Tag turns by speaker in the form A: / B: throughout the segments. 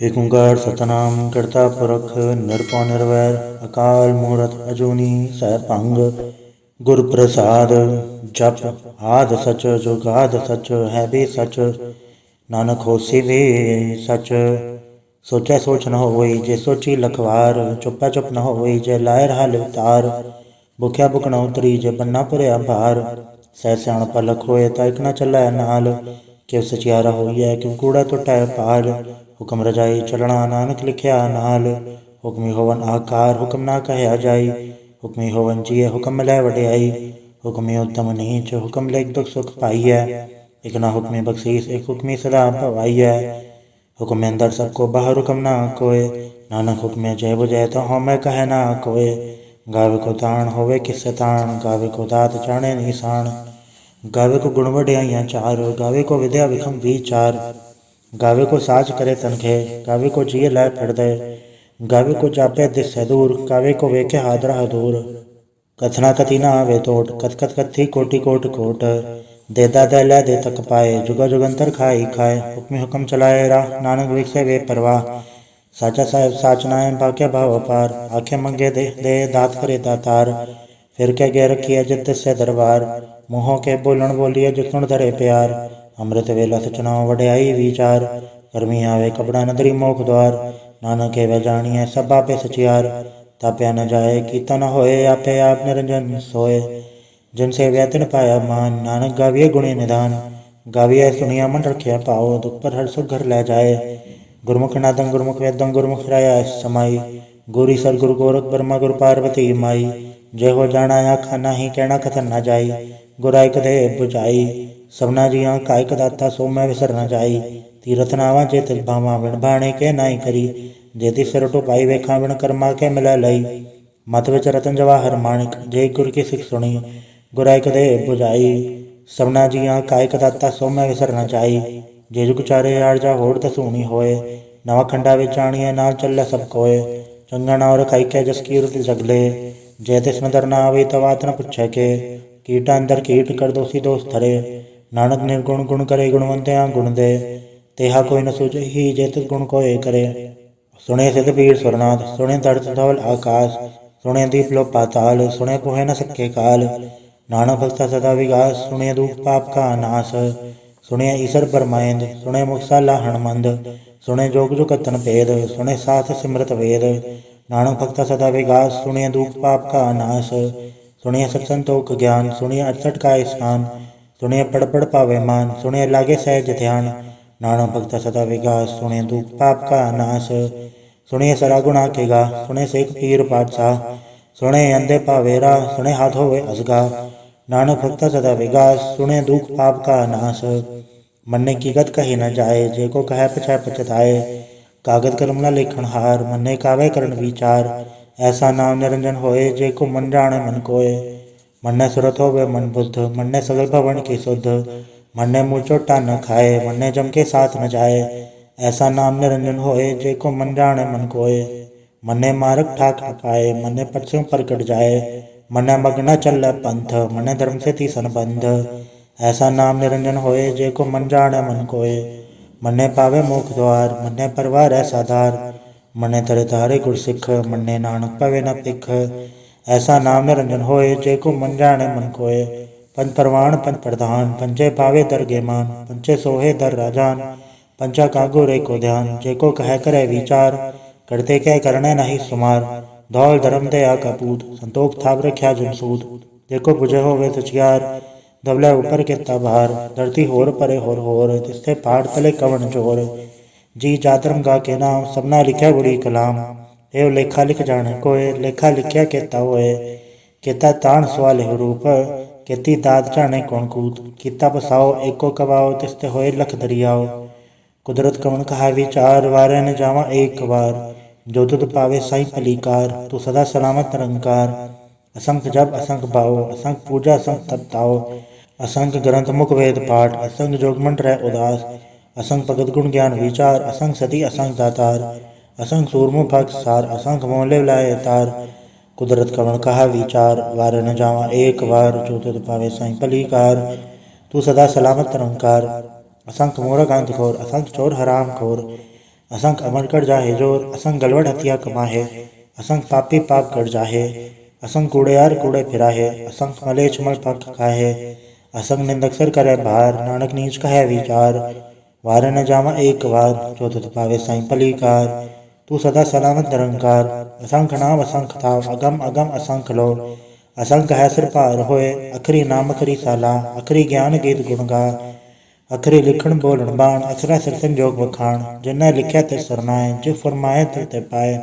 A: ਏਕ ਓਂਕਾਰ ਸਤਨਾਮ ਕਰਤਾ ਪੁਰਖ ਨਿਰਭਉ ਨਿਰਵੈਰ ਅਕਾਲ ਮੂਰਤ ਅਜੂਨੀ ਸੈਭੰਗ ਗੁਰ ਪ੍ਰਸਾਦ ਜਪ ਆਦਿ ਸਚ ਜੁਗਾਦ ਸਚ ਹੈ ਵੀ ਸਚ ਨਾਨਕ ਹੋਸੀ ਵੀ ਸਚ। ਸੋਚੈ ਸੋਚ ਨ ਹੋਈ ਜੇ ਸੋਚੀ ਲਖਵਾਰ ਚੁੱਪੈ ਚੁੱਪ ਨ ਹੋਈ ਜੇ ਲਾਇ ਰਹਾ ਲਿਵਤਾਰ। ਭੁਖਿਆ ਭੁਖ ਨ ਉਤਰੀ ਜੇ ਬੰਨਾ ਭਰਿਆ ਭਾਰ ਸਹਿ ਸਿਆਣਪ ਲਖ ਹੋਏ ਤਾਂ ਇਕ ਨ ਚੱਲੈ ਨਾਲ। ਕਿਵ ਸਚਿਆਰਾ ਹੋਈਐ ਕਿਵ ਕੂੜਾ ਟੁੱਟੈ ਪਾਰ ਹੁਕਮ ਰਜਾਈ ਚਲਣਾ ਨਾਨਕ ਲਿਖਿਆ ਨਾਲ। ਹੁਕਮੀ ਹੋਵਨ ਆਕਾਰ ਹੁਕਮ ਨਾ ਕਹਿਆ ਜਾਈ ਹੁਕਮੀ ਹੋਵਨ ਜੀਐ ਹੁਕਮ ਮਿਲੈ ਵਡਿਆਈ। ਹੁਕਮੀ ਉੱਤਮ ਨੀਚ ਹੁਕਮ ਲਿਖ ਦੁਖ ਸੁਖ ਪਾਈਐ ਇਕ ਨਾ ਹੁਕਮੀ ਬਖਸ਼ੀਸ ਇਕ ਹੁਕਮੀ ਸਦਾ ਭਵਾਈਐ। ਹੁਕਮ ਅੰਦਰ ਸਭ ਕੋ ਬਾਹਰ ਹੁਕਮ ਨਾ ਕੋਇ ਨਾਨਕ ਹੁਕਮੇ ਜੈ ਬੁਝੈ ਤਾਂ ਹਉਮੈ ਕਹੈ ਨਾ ਕੋਇ। ਗਾਵੇ ਕੋ ਤਾਣ ਹੋਵੇ ਕਿਸੈ ਤਾਣ ਗਾਵੇ ਕੋ ਦਾਤ ਜਾਣੈ ਨਿਸ਼ਾਨ। ਗਾਵੇ ਕੋ ਗੁਣ ਵਡਿਆਈਆਂ ਚਾਰ ਗਾਵੇ ਕੋ ਵਿਦਿਆ ਵਿਖਮ ਵੀਚਾਰ। ਗਾਵੇ ਕੋ ਸਾਜ ਕਰੇ ਤਨਖੇ ਗਾਵੇ ਕੋ ਜੀਅ ਲੈ ਫਿਰਦੇ। ਗਾਵੇ ਕੋ ਜਾਪੈ ਦਿਸੈ ਦੂਰ ਗਾਵੇ ਕੋ ਵੇਖੈ ਹਾਦਰਾ ਹਦੂਰ। ਕਥਨਾ ਕਥੀ ਨਾ ਆਵੇ ਤੋਟ ਕਥ ਕਥ ਕਥੀ ਕੋਟि ਕੋਟ ਕੋਟ। ਦੇਦਾ ਦੈ ਲੈ ਦੇ ਤਕ ਪਾਏ ਜੁਗਾ ਜੁਗੰਤਰ ਖਾਈ ਖਾਏ। ਹੁਕਮੀ ਹੁਕਮ ਚਲਾਏ ਰਾਹ ਨਾਨਕ ਵਿਖਸੇ ਵੇ ਪਰਵਾਹ। ਸਾਚਾ ਸਾਹਿਬ ਸਾਚ ਨਾਇ ਬਾਕਿਆ ਭਾਵ ਅਪਾਰ ਆਖੇ ਮੰਗੇ ਦੇ ਦਾਤ ਕਰੇ ਦਾਤਾਰ। ਫਿਰ ਕੇ ਗੇ ਰਖੀਐ ਜਿਤ ਦਿਸੈ ਦਰਬਾਰ ਮੂੰਹੋਂ ਕੇ ਬੋਲਣ ਬੋਲੀਐ ਜਿਤ ਸੁਣ ਧਰੇ ਪਿਆਰ। ਅੰਮ੍ਰਿਤ ਵੇਲਾ ਸਚਨਾਉ ਵਡਿਆਈ ਵਿਚਾਰ ਕਰਮੀ ਆਵੇ ਕਪੜਾ ਨਦਰੀ ਮੋਖ ਦੁਆਰ। ਨਾਨਕ ਏਵੈ ਜਾਣੀਐ ਸਭ ਆਪੇ ਸਚਿਆਰ ਤਾਪਿਆ ਨ ਜਾਏ ਕੀਤਾ ਨ ਹੋਏ ਆਪੇ ਆਪ ਨਿਰੰਜਨ ਸੋਏ। ਜਿਨ ਸੇਵਿਆ ਤਿਨ ਪਾਇਆ ਮਾਨ ਨਾਨਕ ਗਾਵੀਐ ਗੁਣੀ ਨਿਧਾਨ। ਗਾਵੀਐ ਸੁਣੀਆ ਮਨ ਰਖਿਆ ਭਾਉ ਦੁਖ ਪਰ ਹਰ ਸੁਖ ਘਰ ਲੈ ਜਾਏ। ਗੁਰਮੁਖ ਨਾਦੰ ਗੁਰਮੁਖ ਵੇਦੰ ਗੁਰਮੁਖ ਰਾਇਆ ਸਮਾਈ। ਗੁਰੀ ਸਰ ਗੁਰੂ ਗੋਰਖ ਬਰਮਾ ਗੁਰ ਪਾਰਵਤੀ ਮਾਈ। ਜੇ ਹੋ ਜਾਣਾ ਆਖਾ ਨਾਹੀ ਕਹਿਣਾ ਕਥਨ ਨਾ ਜਾਈ। ਗੁਰਾ ਇਕ ਦੇ ਬੁਝਾਈ ਸਭਨਾ ਜੀਆਂ ਕਾ ਇਕ ਦਾਤਾ ਸੋ ਮੈਂ ਵਿਸਰ ਨ ਜਾਈ। ਤੀਰਥ ਨਾਵਾਂ ਜੇ ਤਿਲ ਭਾਵਾਂ ਵਿਣ ਬਾਣੇ ਕੇ ਨਾਹੀ ਕਰੀ। ਜੇ ਤੀ ਸਿਰ ਟੁਪਾਈ ਵੇਖਾਂ ਵਿਣ ਕਰਮਾ ਕੇ ਮਿਲੈ ਲਈ। ਮਤ ਵਿੱਚ ਰਤਨ ਜਵਾਹਰ ਮਾਣਿਕ ਜੇ ਗੁਰ ਕੀ ਸਿੱਖ ਸੁਣੀ। ਗੁਰਾ ਇਕ ਦੇ ਬੁਝਾਈ ਸਭਨਾ ਜੀਆਂ ਕਾ ਇਕ ਦਾਤਾ ਸੋ ਮੈਂ ਵਿਸਰ ਨ ਜਾਈ। ਜੇ ਜੁਗ ਚਾਰੇ ਆੜ ਜਾ ਹੋੜ ਤਸੂਣੀ ਹੋਏ ਨਵਾਂ ਖੰਡਾ ਵਿੱਚ ਆਣੀਐ ਨਾਲ ਚੱਲੈ ਸਭ ਕੋਏ। ਚੰਗਾ ਨਾਉ ਰਖਾਈ ਕੈ ਜਸ ਕੀਰਤ ਜਗਲੇ ਜੇ ਤਿਸ ਨਦਰ ਨਾ ਆਵੇ ਤਾਂ ਬਾਤ ਨ ਪੁੱਛੈ ਕੇ। ਕੀਟਾ ਅੰਦਰ ਕੀਟ ਕਰ ਦੋਸੀ ਦੋਸ ਧਰੇ ਨਾਨਕ ਨਿਰਗੁਣ ਗੁਣ ਕਰੇ ਗੁਣਵੰਤਿਆਂ ਗੁਣ ਦੇ। ਤੇਹਾ ਕੋਈ ਨ ਸੂਝਈ ਜੇ ਤਿਸ ਗੁਣ ਕੋਏ ਕਰੇ। ਸੁਣੇ ਸਿਧ ਪੀਰ ਸੁਰਨਾਥ ਸੁਣੇ ਧਰਤ ਧਵਲ ਆਕਾਸ। ਸੁਣੇ ਦੀਪ ਲੋ ਪਾਤਾਲ ਸੁਣੇ ਕੋਹੈ ਨ ਸਕੇ ਕਾਲ। ਨਾਨਕ ਭਗਤਾ ਸਦਾ ਵਿਗਾਸ ਸੁਣੇ ਦੁਖ ਪਾਪ ਕਾ ਨਾਸ। ਸੁਣੇ ਈਸਰ ਪਰਮਾਇੰਦ ਸੁਣੇ ਮੁਕਸਾਲਾ ਹਣਮੰਦ। ਸੁਣੇ ਜੋਗ ਜੁਗਤਨ ਭੇਦ ਸੁਣੇ ਸਾਥ ਸਿਮਰਤ ਵੇਦ। ਨਾਨਕ ਭਗਤਾ ਸਦਾ ਵਿਗਾਸ ਸੁਣੇ ਦੁਖ ਪਾਪ ਕਾ ਨਾਸ। ਸੁਣਿਐ ਸਤ ਸੰਤੋਖ ਗਿਆਨ ਸੁਣਿਐ ਅਠਸਠ ਕਾ ਇਸਨਾਨ। ਸੁਣਿਐ ਪੜ ਪੜ ਪਾਵੇ ਮਾਨ ਸੁਣਿਐ ਲਾਗੇ ਸਹਿਜ ਧਿਆਨ। ਨਾਨਕ ਭਗਤਾ ਸਦਾ ਵਿਗਾਸ ਸੁਣੇ ਦੁਖ ਪਾਪ ਕਾ ਨਾਸ। ਸੁਣਿਐ ਸਰਾ ਗੁਣਾ ਕੇ ਗਾ ਸੁਣੇ ਸੇਖ ਪੀਰ ਪਾਤਸ਼ਾਹ। ਸੁਣੇ ਅੰਧੇ ਪਾਵੇ ਰਾਹ ਸੁਣੇ ਹਾਥ ਹੋਵੇ ਅਸਗਾ। ਨਾਨਕ ਭਗਤਾ ਸਦਾ ਵਿਗਾਸ ਸੁਣੇ ਦੁਖ ਪਾਪ ਕਾ ਨਾਸ। ਮੰਨੇ ਕੀ ਗਤ ਕਹੀ ਨ ਜਾਏ ਜੇ ਕੋ ਕਹਿ ਪਛੈ ਪਛਤਾਏ। ਕਾਗਦ ਕਲਮ ਨ ਲੇਖਣ ਹਾਰ ਮੰਨੇ ਕਾਵੇ ਕਰਨ ਵਿਚਾਰ। ਐਸਾ ਨਾਮ ਨਿਰੰਜਨ ਹੋਏ ਜੇ ਕੋ ਮਨ ਜਾਣੈ ਮਨ ਕੋਏ। ਮੰਨੇ ਸੁਰਤ ਹੋਵੇ ਮਨ ਬੁੱਧ ਮੰਨੇ ਸਗਲ ਭਵਨ ਕੀ ਸੁਧ। ਮੰਨੇ ਮੂੰਹ ਝੋਟਾ ਨ ਖਾਏ ਮੰਨੇ ਜਮ ਕੇ ਸਾਥ ਨ ਜਾਏ। ਐਸਾ ਨਾਮ ਨਿਰੰਜਨ ਹੋਏ ਜੇ ਕੋ ਮਨ ਜਾਣੈ ਮਨ ਕੋਏ। ਮੰਨੇ ਮਾਰਗ ਠਾਕ ਪਾਏ ਮੰਨੇ ਪਛਿਮ ਪ੍ਰਗਟ ਜਾਏ। ਮੰਨੇ ਮਗ ਨ ਚੱਲੈ ਪੰਥ ਮੰਨੇ ਧਰਮ ਸੇ ਤੀ ਸੰਬੰਧ। ਐਸਾ ਨਾਮ ਨਿਰੰਜਨ ਹੋਏ ਜੇ ਕੋ ਮਨ ਜਾਣੈ ਮਨ ਕੋਏ। ਮੰਨੇ ਪਾਵੇ ਮੋਖ ਦੁਆਰ ਮੰਨੇ ਪਰਵਾਰੈ ਸਾਧਾਰ। ਮੰਨੇ ਤਰੇ ਤਾਰੇ ਗੁਰ ਸਿੱਖ ਮੰਨੇ ਨਾਨਕ ਪਵੇ ਨ ਭਿਖ। ਐਸਾ ਨਾਮ ਨਿਰੰਜਨ ਹੋਏ ਜੇ ਕੋ ਮਨ ਜਾਣੈ ਮਨ ਕੋਏ। ਪੰਜ ਪਰਵਾਣ ਪੰਜ ਪ੍ਰਧਾਨ ਪੰਚੇ ਪਾਵੇ ਦਰਗੇ ਮਾਨ। ਪੰਚੇ ਸੋਹੇ ਦਰ ਰਾਜਾਨ ਪੰਚਾ ਕਾ ਗੁਰ ਏਕੋ ਧਿਆਨ। ਜੇ ਕੋ ਕਹਿ ਕਰੈ ਵਿਚਾਰ ਕਰਤੇ ਕਹਿ ਕਰਣੈ ਨਾਹੀ ਸੁਮਾਰ। ਧੌਲ ਧਰਮ ਦਇਆ ਕਾ ਪੂਤ ਸੰਤੋਖ ਥਾਪ ਰਖਿਆ ਜਨ ਸੂਤ। ਜੇ ਕੋ ਬੁਝੈ ਹੋਵੇ ਸਚਿਆਰ ਧਵਲੇ ਉਪਰ ਕੀਤਾ ਭਾਰ। ਧਰਤੀ ਹੋਰ ਪਰੇ ਹੋਰ ਤਿਸਥੇ ਪਹਾੜ ਤਲੇ ਕਵਣ ਚੋਰ। ਜੀ ਜਾਤਰਮ ਗਾ ਕੇ ਨਾਮ ਸਭਨਾ ਲਿਖਿਆ ਗੁੜੀ ਕਲਾਮ। ਏਵ ਲੇਖਾ ਲਿਖ ਜਾਣੈ ਕੋਏ ਲੇਖਾ ਲਿਖਿਆ ਕੇਤਾ ਹੋਏ। ਕੇਤਾ ਤਾਣ ਸਵਾ ਲਿਹੁ ਰੂਪ ਕੇਤੀ ਦਾਤ ਜਾਣੈ ਕੌਣ ਕੂਤ। ਕੀਤਾ ਪਸਾਓ ਏਕੋ ਕਵਾਓ ਤਿਸਤੇ ਹੋਏ ਲਖ ਦਰਿਆਓ। ਕੁਦਰਤ ਕਵਣ ਕਹਾ ਵਿਚਾਰ ਵਾਰੈ ਨ ਜਾਵਾਂ ਏਕ ਵਾਰ। ਜੋ ਤੁਧ ਪਾਵੇ ਸਾਈ ਭਲੀਕਾਰ ਤੂੰ ਸਦਾ ਸਲਾਮਤ ਨਿਰੰਕਾਰ। ਅਸੰਖ ਜਪ ਅਸੰਖ ਭਾਉ ਅਸੰਖ ਪੂਜਾ ਅਸੰਖ ਤਪ ਤਾਉ। ਅਸੰਖ ਗ੍ਰੰਥ ਮੁਖ ਵੇਦ ਪਾਠ ਅਸੰਖ ਜੋਗ ਮੰਡ ਰਹਿ ਉਦਾਸ। ਅਸੰਖ ਭਗਤ ਗੁਣ ਗਿਆਨ ਵਿਚਾਰ ਅਸੰਖ ਸਤੀ ਅਸੰਖ ਦਾਤਾਰ। ਅਸੰਖ ਸੂਰਮੁ ਭਗਤ ਸਾਰ ਅਸੰਖ ਮੋਹ ਲਿਵ ਲਾਏ ਤਾਰ। ਕੁਦਰਤ ਕਵਣ ਕਹਾ ਵਿਚਾਰ ਵਾਰੈ ਨ ਜਾਵਾਂ ਏਕ ਵਾਰ। ਜੋ ਤੁਧ ਪਾਵੇ ਸਾਈ ਭਲੀਕਾਰ ਤੂੰ ਸਦਾ ਸਲਾਮਤ ਨਿਰੰਕਾਰ। ਅਸੰਖ ਮੂਰਖ ਅੰਧ ਘੋਰ ਅਸੰਖ ਚੋਰ ਹਰਾਮ ਖੋਰ। असंख अमर कर जाहे जोर, असंख गलवड़ हथिया कमाहे, असंख पापी पाप कर जाहे, असंख कूड़ेयार कूड़े फिराहे, असंख मलेच्छ मल पख खाहे, असंख निंदक सिर करे भार, नानक नीच कहे विचार, वार न जावा एक वार, जो तुध पावे साईं पलीकार, तू सदा सलामत निरंकार, असंख नाम असंख थाव, अगम अगम असंख लो, असंख है सिर पार होए, अखरी नाम अखरी साला, अखरी ज्ञान गीत गुण गा, अखरी लिखण बोलण बाण, असरा सिर संजोग वखाण, जिन्हें लिख्या ते सरनाए, जो फरमाए ते पाए,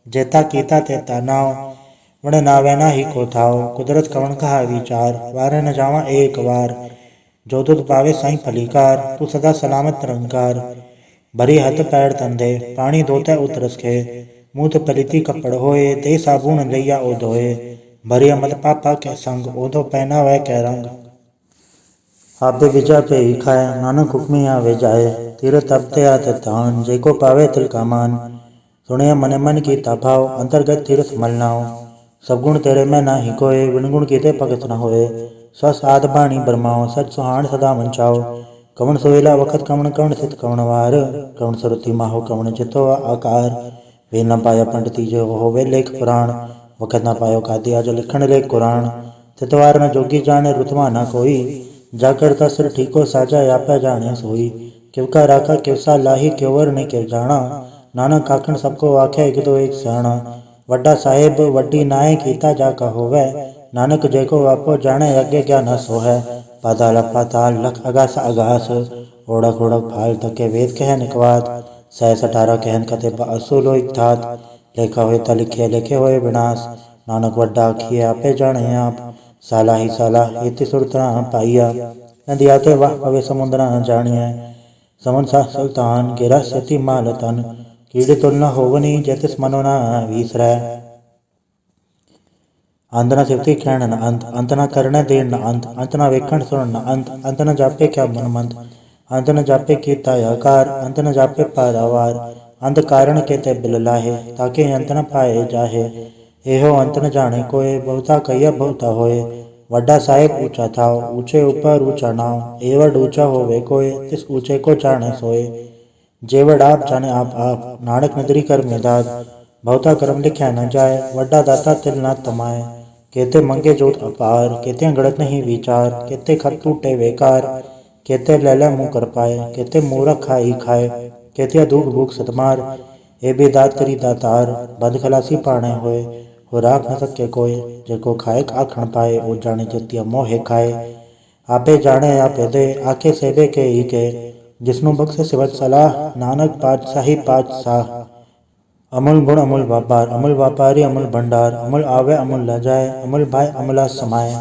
A: जेता कीता ते नाव, वण नावे ना ही को थाव, कुदरत कवन कहा विचार, वारे न जावा एक वार, जो तुध पावे साईं फलीकार, तू सदा सलामत निरंकार, भरी हथ पैर तंदे, पानी धोते उतरस खे, मूत पलिति कपड़ होए, दे साबुन लैया ओ धोए, भरी अमल पापा के संग, ओधो पहना वह के रंग, आपे विजा पे ही खाए, नानक हुक्मी आवे जाए, तीरथ तपते आते तान, जेको पावे तिल का मान, सुनिया मन मन की ताभाव, अंतर्गत तीर्थ मलनाओ, सब गुण तेरे में ना ही कोय, विणगुण कीते भगत न होए, स्वस्थ आद बाणी बरमाओ, सच सुहाण सदा मंचाओ, कवन सोहेला वखत कवन कवन सित कवन वार, कवन सुरति माहो कवन चितो आकार, वे न पाया पंडिती जो होवे लेख पुराण, वखत न पायो कादिया जो लिखण लेख कुरान, तितवार न जोगी जाने रुतवा न कोई, जाकर तसर ठीको साजा आपे जाने सोई, किवका राखा किवसा लाही क्योवर ने किव जाना, नानक आखण सबको आखे एक दो एक स्याणा, वड्डा साहेब वड्डी नाए कीता जाका होवे, नानक जेको आपो जाने अगे क्या न सोहै, पाताल पाताल लख अगास अगास, ओढ़क ओढ़क फाल तके वेद कह निकवात, 618 कहन कते असुलो इकथात, लेखा हुए ता लिखे लेखे हुए विनाश, नानक वड्डा आखिए आपे जाने आप, साला ही साला इति सुरतना पाइया, नदियाते वाह पवे समुद्रा जानिए, समन सा सुल्तान गिरा सती माल तन, कीड़े तुलना होवनी जतिस मनोना वीसरै, अंत न सिवती कहण न अंत, अंत न करने देन न अंत, अंत न वेखण सुन न अंत, अंत न जापे क्या मन मंत, अंत न जापे कीता आकार, अंत न जापे पारावार, अंत कारण के ते बिल लाहे, ताके अंत न पाए जाहे, एहो अंत न जाने कोय, बहुता कहिया बहुता होए, वड्डा साहेब ऊंचा थाव, ऊंचे ऊपर ऊंचा नाव, एवड ऊंचा होवे कोय, तिस ऊंचे को जाने सोए, जेवड़ आप जाने आप, नानक नदरी कर मेदाद, बहुता कर्म लिख्या न जाए, वड्डा दाता तिल न तमाए, केते मंगे जोत अपार, केते गड़त नहीं विचार, केते खत टूटे बेकार, केते लैला मुँह कर पाए, केते मूरख खाई खाए, केते दुख भूख सतमार, ए भी दात करी दातार, बंद खलासी पाने होए, हो राख न सके कोय, जेको खाए आखण पाए, ओ जाने जतिया मोहे खाए, आपे जाने आपे दे, आखे सेबे के ही के, जिसनु बख्शे सिवत सलाह, नानक पातशाही पातशाह, अमूल गुण अमूल व्यापार, अमूल व्यापारी अमूल भंडार, अमूल आवे अमूल ल जाए, अमूल भाई अमूला समाए,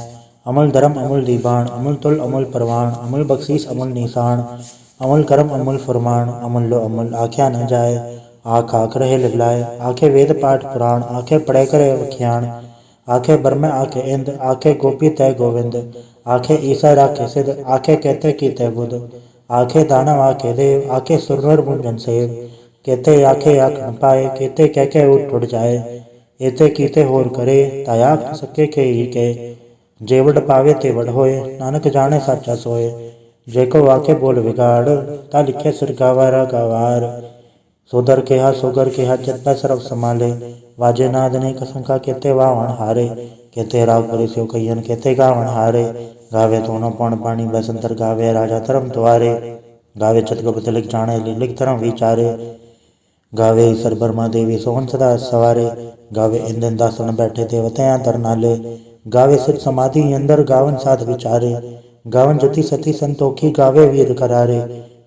A: अमूल धर्म अमूल दीबान, अमूल तुल अमूल परवान, अमूल बख्शीस अमूल निशान, अमूल कर्म अमूल फरमान, अमूल लो अमूल आख्या न जाए, आख आख रहे लिलाए, आखे वेद पाठ पुराण, आखे पढ़े करे वख्याण, आखे ब्रह्म आखे इंद, आखे गोपी तय गोविंद, आखे ईसा राखे सिद्ध, आखे कहते की तय बुध, आखे दानव आखे देव, आखे सुरनर मुंजन सेव, केते आखे आख न पाए, केते कह के उठ उठ जाए, एते कीते होर करे, तायाख न सके के ही के, जेवड पावे तेवड होए, नानक जाने साचा सोए, जेको आखे बोल बिगाड़, ता लिखे सिर गावारा गावार, सोदर केहा सोगर केहा चित्ता सरव संभाले, वाजे नाद ने कसंका केते वावण हारे, केते राग परे स्यो कहियन केते गावण हारे, गावे दोनों पौन पानी बसंतर गावे राजा धर्म द्वारे, गावे चतगुप्त लिख जाने लिख धर्म विचारे, गावे ईसर बर्मा देवी सोहन सदा सवारे, गावे इंदन दासन बैठे देवतया तरनाले, गावे सिद्ध समाधि अंदर गावन साध विचारे, गावन जति सती संतोखी गावे वीर करारे,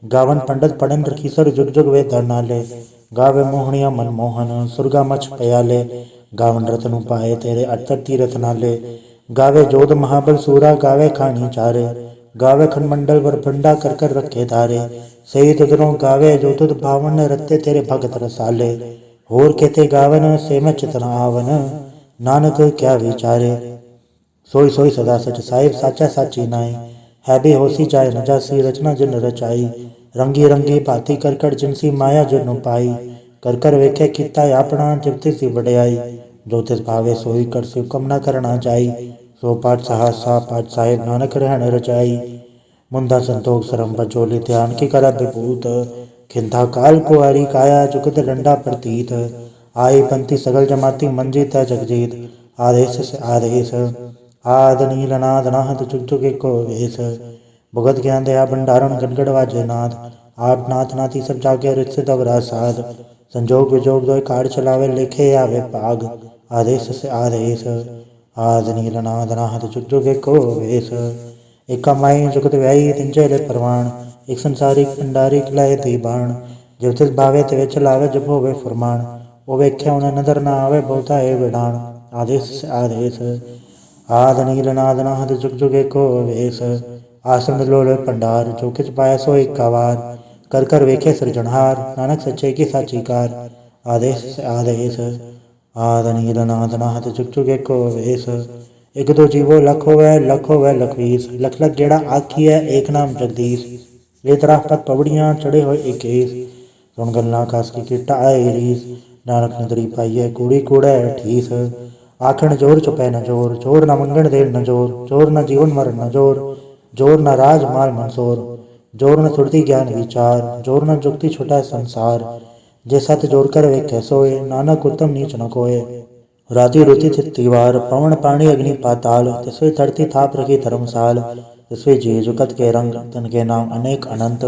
A: गावन पंडित पढ़न रखीसर जुग जुग वे धरनाले, गावे मोहनिया मनमोहन सुरगा मछ पयाले, गावन रतनु पाए तेरे अठतर तीरथ नाले, गावे जोध महाबल सूरा गावे खानी चारे, गावे खंडमंडल वर भंडा कर कर रखे धारे, सही तुदरों गावे जो तुद भावन रत्ते तेरे भगत रसाले, होर केते गावन से में चितना आवन, नानक क्या विचारे, सोई सोई सदा सच साहिब साचा साची नाई, है भी होसी जाए न जासी रचना जिन रचाई, रंगी रंगी भांति कर कर जिनसी माया जिन पाई, कर कर वेखे किता अपना जिवती सी बड़ाई, जो तिस भावे सोई कर सिव कम न करना जाई, सो पाठ साहसा पाठ साहिब नानक रहन रचाई, मुंदा संतोख सरम बचोली ध्यान की कर विभूत, खिंथा काल कुआरी काया जुगत डंडा प्रतीत। आई पंथी सगल जमाती मंजी तय जगजीत। आदेश से आदेश आद नील नाद नाहत जुग जुग एको वेश। भगत ज्ञान दया भंडारण गड़गड़ वाजे नाद। आप नाथ नाथी सब जागे रित दबरा साध। संजोग विजोग दो कार चलावे लिखे आवे पाग। आदेश से आदेश आद नील नाद नाहत जुग जुग एको वेश। एका माई जुगत व्याई तिंजे ले परवान। एक संसारिक पंडारिक लय दी बाण। जब तिस भावे तिवे चलावे जब होवे फरमान। वो वेख्या उन्हें नदर न आवे बहुता ए विडान। आदेश से आदेश आद नील नाद नाहत जुग जुग एको वेश। आसन लोले पंडार जो किच पाया सो एका वार। कर कर वेखे सृजनहार नानक सच्चे की साची कार। आदेश से आदेश आद नील नाद नाहत जुग जुग एको वेश। एक दो जीवो लख होवे लखवीस। लख लख गेड़ा आखी है एक नाम जगदीश। ये तरह पत पवड़ियाँ चढ़े हुए इक्कीस। सुन गल्ला कास की किट्टा आए रीस। नानक नदरी पाइये कूड़ी कूड़े ठीस। आखण जोर चुपै न जोर जोर न मंगण देर न जोर। जोर न जीवन मरण न जोर जोर न राज माल मंसोर। जोर न सुरती ज्ञान विचार जोर न जुक्ति छुटा संसार। जे सत जोर कर वे कैसोए नानक उत्तम नीच न कोय। राति रुति तिवार पवन पानी अग्नि पाताल। तिसवे धरती थाप रखी धर्मसाल। तिसवे जी जुगत के रंग तन के नाम अनेक अनंत।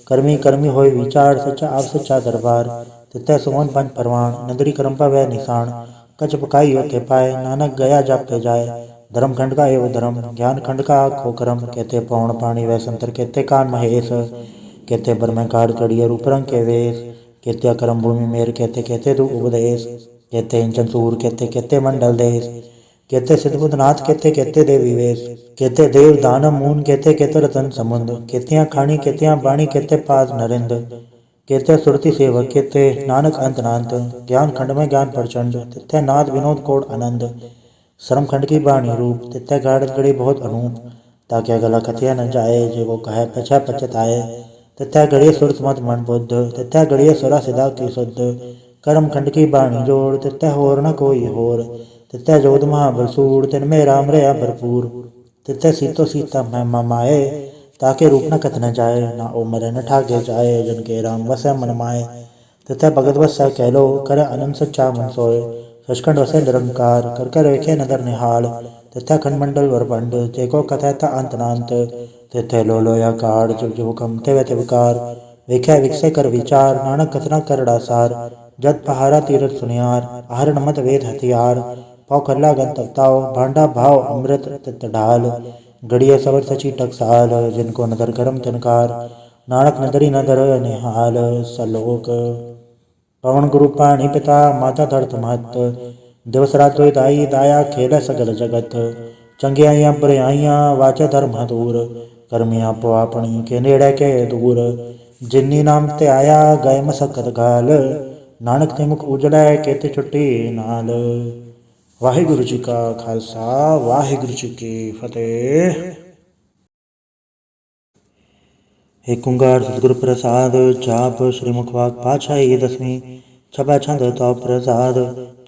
A: कर्मी कर्मी होय विचार सच्चा आप सच्चा दरबार। तितै सुमन पंच परवान नदरी करम्पा वह निशान। कच पकाई होते पाए नानक गया जापते जाए। धर्म खंड का एवं धर्म ज्ञान खंड का आखो करम। कहते पौण पानी वह संतर कहते कान महेश। कहते बरमें कार चढ़िए रूपरंग के वेश। कहते करम भूमि मेर कहते कहते दु उपदेश। कहते इंचन सूर कहते कहते मंडल देश। कहते सिद्धबुद्धनाथ कहते कहते देवी वेश। कहते देव दानव मून कहते कहते रतन समुंद। कहतियाँ खानी कहतियाँ बाणी कहते पाद नरिंद। कहते सुरति सेवक कहते नानक अंत नांत। ज्ञान खंड में ज्ञान प्रचंड तिथै नाद विनोद कोड आनंद। श्रम खंड की बाणी रूप तिथै गाड़त गड़ी बहुत अनूप। ताकि गला कथिया न जाए जे वो कहे पछा पचताए। तिथै गड़िए सुरत मत मन बुद्ध तिथै गड़िए सुरा सिदा की शुद्ध। कर्म खंड की बाणी जोड़ तिथै होर न कोई होर। तिथै जोध महाबलसूर तिनमें राम रया भरपूर। तिथै सीतो सीता महिमा माए ताके रूप न कथ न जाए। ना ओ मरे न ठाके जाए जिनके राम वसै मन माए। तिथै भगत वसै कहलो कर अनंत सच्चा मन सोए। सचखंड वसै निरंकार कर कर वेखे नदर निहाल। तिथै खंड मंडल वरपंड जेको कथै ता अंत नांत। तिथै लो लोया काड़ जुग जुग हुकम तिवै तिवकार। वेख्या विकसे कर विचार नानक कथना करड़ा सार। जत पहारा तीरथ सुनियार आहरण मत वेद हथियार। पौ खल्ला गन तपताओ भांडा भाव अमृत तित ढाल। गड़िया सवर सची टकसाल जिनको नदर करम तिनकार। नानक नदरी नदर निहाल सलोक। पवन गुरु पाणी पिता माता धरत महत। दिवस रात दाई दाया खेल सगल जगत। चंगियाइयाँ बुराइयाँ वाचे धर्म दूर। कर्मियाँ पो अपनी के नेड़े के दूर। जिन्नी नाम ते आया गए मसकत गाल। नानक ते मुख उजड़ै केते छुट्टी नाल। वाहिगुरु जी का खालसा वाहिगुरु जी की फतेह। एक ओंकार सतगुरु प्रसाद जाप श्री मुखवाक पातशाही दसवीं। छपा छंद तो प्रसाद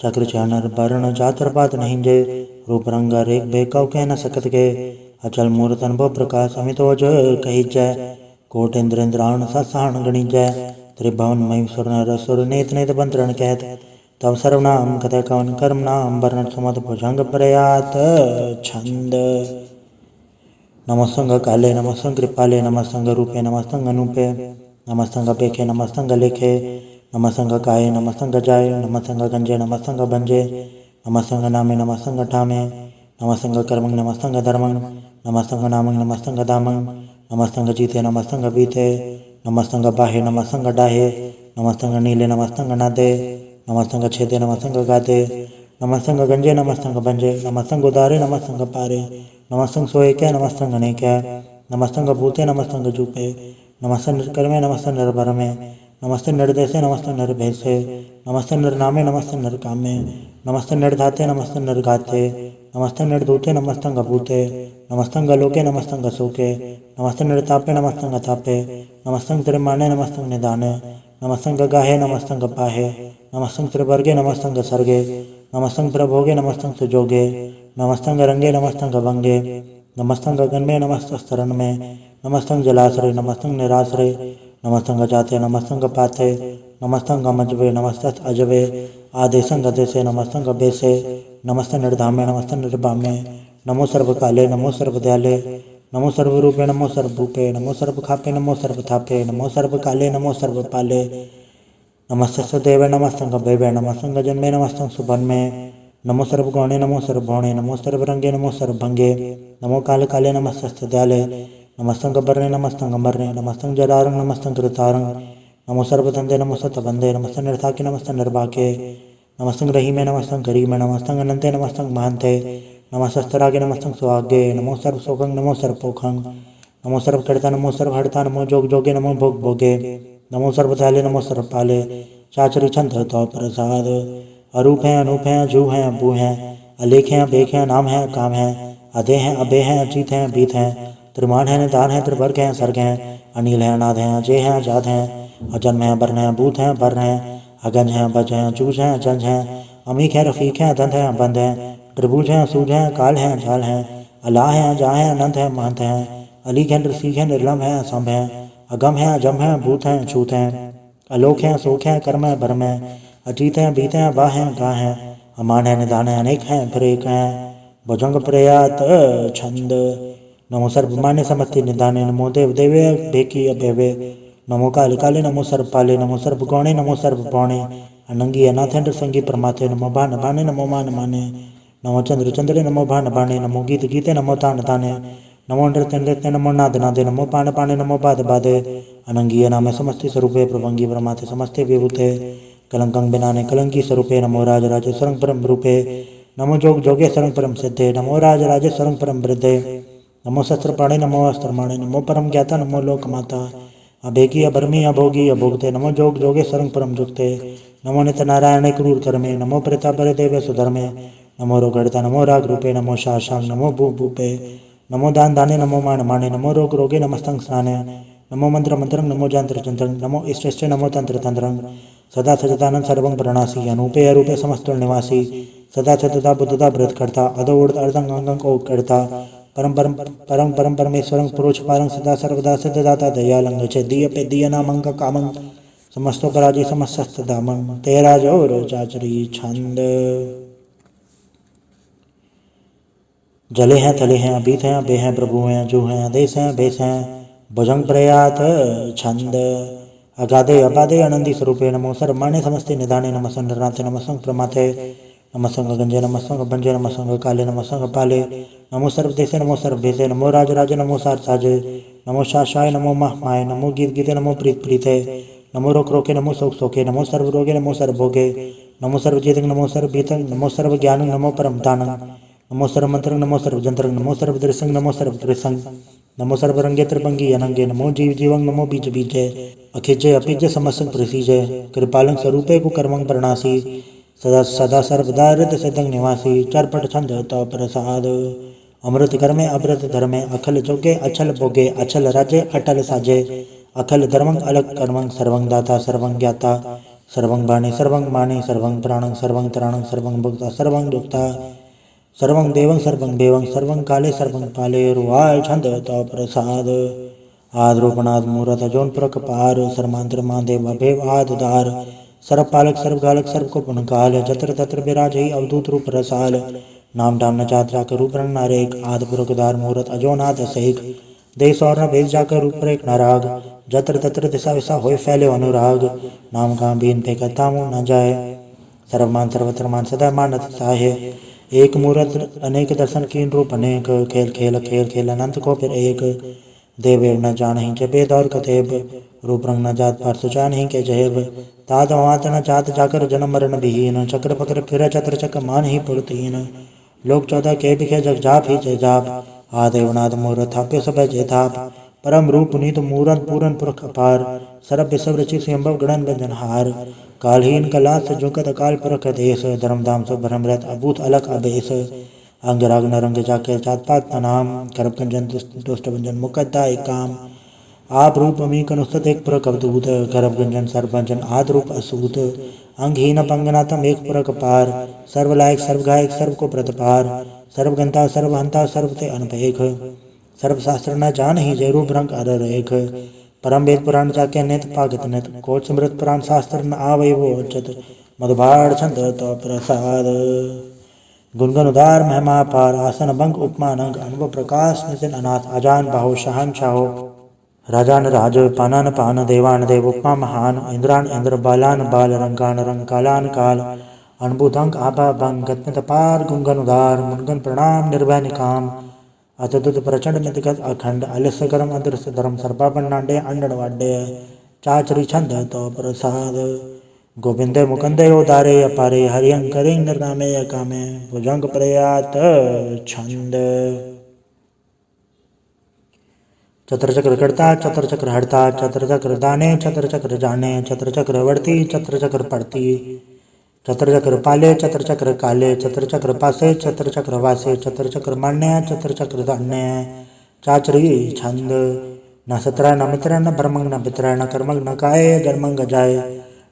A: चक्र चानर वर्ण जातर पात नहीं जे। रूप रंग रेख बेकौ कह न सकत के। अचल मूर्त अनुभव प्रकाश अमितोज कही जय। कोट इंद्र इंद्राण ससाहन गणी जय। त्रिभुवन मय सुर नर असुर नेत नेत बंतरण कहत। तब सर्वनाम कथय कवन कर्म नाम वर्ण क्षमत भुजंग प्रयात छंद। नमस्तंग काले नमस्तंग कृपाले नमस्तंग रूपे नमस्तंग अनूपे। नमस्तंग पेखे नमस्तंग लेखे। नमस्तंग काये नमस्तंग जाय नमस्तंग गंजे नमस्तंग भंजे। नमस्तंग नामे नमस्तंग ठामे। नमस्तंग कर्मंग नमस्तंग धर्मंग। नमस्तंग नामंग नमस्तंग धामंग। नमस्तंग जीते नमस्तंग बीते। नमस्तंग बाहे नमस्तंग डाहे। नमस्तंग नीले नमस्तंग नादे। नमस्तंग छेदे नमस्तंग गादे। नमस्तंग गंजे नमस्तंग भंजे। नमस्तंग उदारे नमस्तंग पारे। नमस्तंग सोए क्या नमस्तंग ने क्या। नमस्तंग भूते नमस्तंग जूपे। नमस्तंग निर्कर्मे नमस्तंग निर्भरमे। नमस्ते निर्देशे नमस्ते निर्भेसे। नमस्ते निर्नामे नमस्ते निर्कामे। नमस्ते निर्धाते नमस्ते निर्घाते। नमस्ते निर्धूते नमस्तंग भूते। नमस्तंग लोके नमस्तंग सूके। नमस्ते निर्तापे नमस्तंग तापे। नमस्तंग त्रिमाने नमस्तंग निदाने। नमस्तंग गाहे नमस्तंग पाहे। नमस्तंग त्रिवर्गे नमस्तंग सर्गे। नमस्तंग प्रभोगे नमस्तंग सुजोगे। नमस्तंग रंगे नमस्तंग भंगे। नमस्तंग गगन में नमस्तंग स्तरण में। नमस्तंग जलाश्रय नमस्तंग निराश्रय। नमस्तंग जाते नमस्तंग पाते नमस्तंग अमजवे नमस्तस् अजवे आदेशंग देशे नमस्तंग बेसे नमस्त निर्धामे नमस्त निर्भामे नमो सर्वकाले नमो सर्वदयाले नमो सर्वरूपे नमो सर्वभूपे नमो सर्वखापे नमो सर्वथापे नमो सर्वकाले नमो सर्वपाले नमस्तस्य देवे नमस्तंग बेवे नमस्तंग जन्मे नमस्तंग सुभन्मे नमो सर्वगौणे नमो सर्वभौणे नमो सर्वरंगे नमो सर्वभंगे नमो काले काले नमस्तस्य दयाले नमस्तंग बर्णे नमस्तंग अमर्णे नमस्तंग जरारंग नमस्तंग कृतारंग नमो सर्वतंदे नमो सतबंदे नमस्तंग निर्धाके नमस्तंग निर्भाके नमस्तंग रहीमे नमस्तंग करीमे नमस्तंग अनंते नमस्तंग महंते नमस्तरागे नमस्तंग सुहागे नमो सर्व सोखंग नमो सर्व पोखंग नमो सर्व कर्ता नमो सर्व हर्ता नमो जोग जोगे नमो भोग भोगे नमो सर्वदयाले नमो सर्वपाले चाचरी छंद तो प्रसाद अरूप हैं अनूप हैं जू हैं अबू हैं अलेख हैं अबेख हैं नाम हैं काम हैं अधे हैं अबे हैं अजीत हैं बीत हैं त्रिमान हैं निदान हैं त्रिवर्ग हैं सर्ग हैं अनिल हैं अनाथ हैं अजय हैं अजात हैं अजन्म हैं बर्ण हैं भूत हैं बर्ण हैं अगंज हैं बज हैं जूझ हैं अजंज हैं अमीक हैं रफीक हैं अदंत हैं अबंध हैं त्रिभुज हैं सूझ हैं काल हैं झाल हैं अलाह हैं अजा हैं अनंत हैं महंत हैं अलीक हैं रसीक हैं निर्लम हैं असंभ हैं अगम हैं अजम हैं भूत हैं छूत हैं अलोक हैं शोक हैं कर्म हैं भरम हैं अजीत हैं बीत हैं वाह हैं गा हैं अमान हैं निदान हैं अनेक हैं फिर एक हैं भुजंग प्रयात छंद नमो सर्वमान्य समस्ति निदाने नमो देव देवे भेकी अभेवे नमो काले काले नमो सर्वपाले नमो सर्वगौणे नमो सर्वपौणे अनंगी अनाथेन्द्र संगी प्रमाथे नमो भान भाने नमो मान माने नमो चंद्र चंद्रे नमो भान भाने नमो गीत गीते नमो तान ताने नमो नृत्य नृत्य नमो नाद नादे नमो पान पाने नमो बाद बादे अनंगीय नामे समस्ति स्वरूपे प्रभंगी प्रमाथे समस्ते विभूते कलंकं बिनाने कलंकी स्वरूपे नमो राज राजे सरंग परम रूपे नमो जोग जोगे सरंग परम सिद्धे नमो राज राजे सरंग परम वृद्धे नमो शस्त्र प्राणे नमो अस्त्र माणे नमो परम ज्ञाता नमो लोक माता अभेकी अभर्मी अभोगी अभोगते नमो जोग जोगे सरंग परम जुगते नमो नित्य नारायण क्रूर कर्मे नमो प्रेता पर देवे सुधर्मे नमो रोगड़ता नमो राग रूपे नमो शाशांग नमो भू भूपे नमो दान दाने नमो मान माने नमो रोग रोगे नमस्तंग स्नाने नमो मंत्र मंत्रंग नमो जंत्र जंत्रंग नमो इष्ट नमो तंत्र तंत्रंग सदा सजतानंद सर्वं प्रणासी अनूपे अरूपे समस्त निवासी सदा सतता बुद्धता व्रत करता अदो उड़ता अर्धंग अंगंग ओ करता परम परम परम परम परमेश्वरं पुरुष पारं सदा सर्वदा सिद्धदाता दयालंग चे दिय पे दिय नामंग कामंग समस्तो पराजय समस्त दामंग तेरा जोर चाचरी छंद जले हैं थले हैं अबीत हैं अबे हैं प्रभु हैं जो हैं आदेश हैं बेस हैं भुजंग प्रयात छंद अगाधे अबाधे आनंदी स्वरूपे नमो सर्वमान्य समस्ते निदाने नमस्संग नरनाथे नमस्संग प्रमाथे नमस्संग गंजे नमस्संग पंजे नमस्संग काले नमस्संग पाले नमो सर्वदेशे नमो सर्वभेसे नमो राज राजे नमो सार साजे नमो शाशाय नमो माय नमो गीत गीते नमो प्रीत प्रीते नमो रोक रोके नमो शोक शोके नमो सर्वरोगे नमो सर्वभोगे नमो सर्वजीतंग नमो सर्वभीतंग नमो सर्वज्ञानं नमो परमदानं नमो सर्वमंत्रंग नमो सर्वजंत्रंग नमो सर्वदृशंग नमो सर्वदृशंग नमो सर्वरंगे त्रिभंगी अनंगे नमो जीव जीवंग नमो बीज बीजे अखिजे अपिजे समस्तंग प्रसीजे कृपालंग स्वरूपे कुकर्मंग प्रणासी सदा सदा सर्वदा हृदय सिद्धंग निवासी चरपट छंद तो प्रसाद अमृत कर्मे अमृत धर्मे अखल जोगे अचल भोगे अचल राजे अटल साजे अखल धर्मंग अलग कर्मंग सर्वंग दाता सर्वंग ज्ञाता सर्वंग बाणे सर्वंग माने सर्वंग प्राणंग सर्वंग त्राणंग सर्वंग भुक्ता सर्वंग दुक्ता सर्वं देवं सर्वं देवं सर्वं काले सर्वं पाले रुवाल छंद तो प्रसाद आद्रोपणाद मूरत जोन प्रकपार सर्मांतर महादेव अभेव आददार सर्वपालक सर्वगालक सर्व को पुनकाल जत्र तत्र विराज ही अवधूत रूप रसाल नाम डाम न चात्रा का रूप रंग नारेक आद पुरकदार मूरत अजोनाथ सहिक देश और न भेज जाकर रूप पर एक नाराग जत्र तत्र दिशा विशा होय फैले अनुराग नाम का बीन पे कथा मुँह न जाए सर्वमान सर्वत्र मान सदा मानत साहे एक मूर्त अनेक दर्शन कीन रूप अनेक खेल खेल खेल खेल अनंत को फिर एक देवेव न जान ही जबेद और कथेब रूप रंग न जात पर सुचा नहीं के जहेब तात मात न चात जाकर जन्म मरण विहीन चक्र पक्र फिर चक्र चक्र मान ही पुरतीन लोक 14 के बिखे जग जाप ही जय जाप आदेवनाथ मूर्त थाप्य सब जय थाप परम रूप पुनीत मूरन पूरन पुरख अपार सरब विसव रचि स्वयंभव गणन व्यंजन हार कालहीन कलास जुकत अकाल पुरख देश धर्मधाम सब भ्रमरत अभूत अलग अभेश अंग राग नरंग जाके जात पात नाम करप कंजन दुष्ट भंजन मुकद्दा एक काम आप रूप अमीक अनुस्तत एक पुरख अवधूत करप गंजन सर्वभंजन आद रूप असूत अंगहीन पंगनातम एक पुरख पार सर्वलायक सर्वगायक सर्व को प्रतपार सर्वगंता सर्वहंता सर्वते अनपेख सर्वशास्त्र न जान ही जय रूप रंग अर रेख परम वेद पुराण जाके नित पागत नित कोट समृत पुराण शास्त्र न आवै वो उचित मधुबाण छंद तो प्रसाद गुणगन उदार महिमा पार आसन भंग उपमान अंग अनुभव प्रकाश नितिन अनाथ अजान बाहु शहन शाहो राजान राज पानान पान देवान देव उपमा महान इंद्रान इंद्र बालान बाल रंगान रंग कालान काल अनुभुतंक आभा भंग गत्मित पार गुंगन उदार मुनगन प्रणाम निर्भय निकाम अतदुत प्रचंड नितगत अखंड अलिस गरम अदृश्य धर्म सर्पापन नांडे अंडन वाड्य चाचरी छंद तो प्रसाद गोविंदे मुकंदे उदारे अपारे हरियं करें निर्नामे कामे भुजंग प्रयात छंद चतर चक्र करता चतर चक्र हड़ता चतर चक्र दाने चतर चक्र जाने चतर चक्र वर्ती चतर चक्र पड़ती चतर चक्र पाले चतर चक्र काले चतर चक्र पासे चतर चक्र वासे चतर चक्र मान्य चतर चक्र दान्य चाचरी छंद न सत्र न मित्र न ब्रह्मंग न पित्र न कर्मंग न काय धर्मंग जाय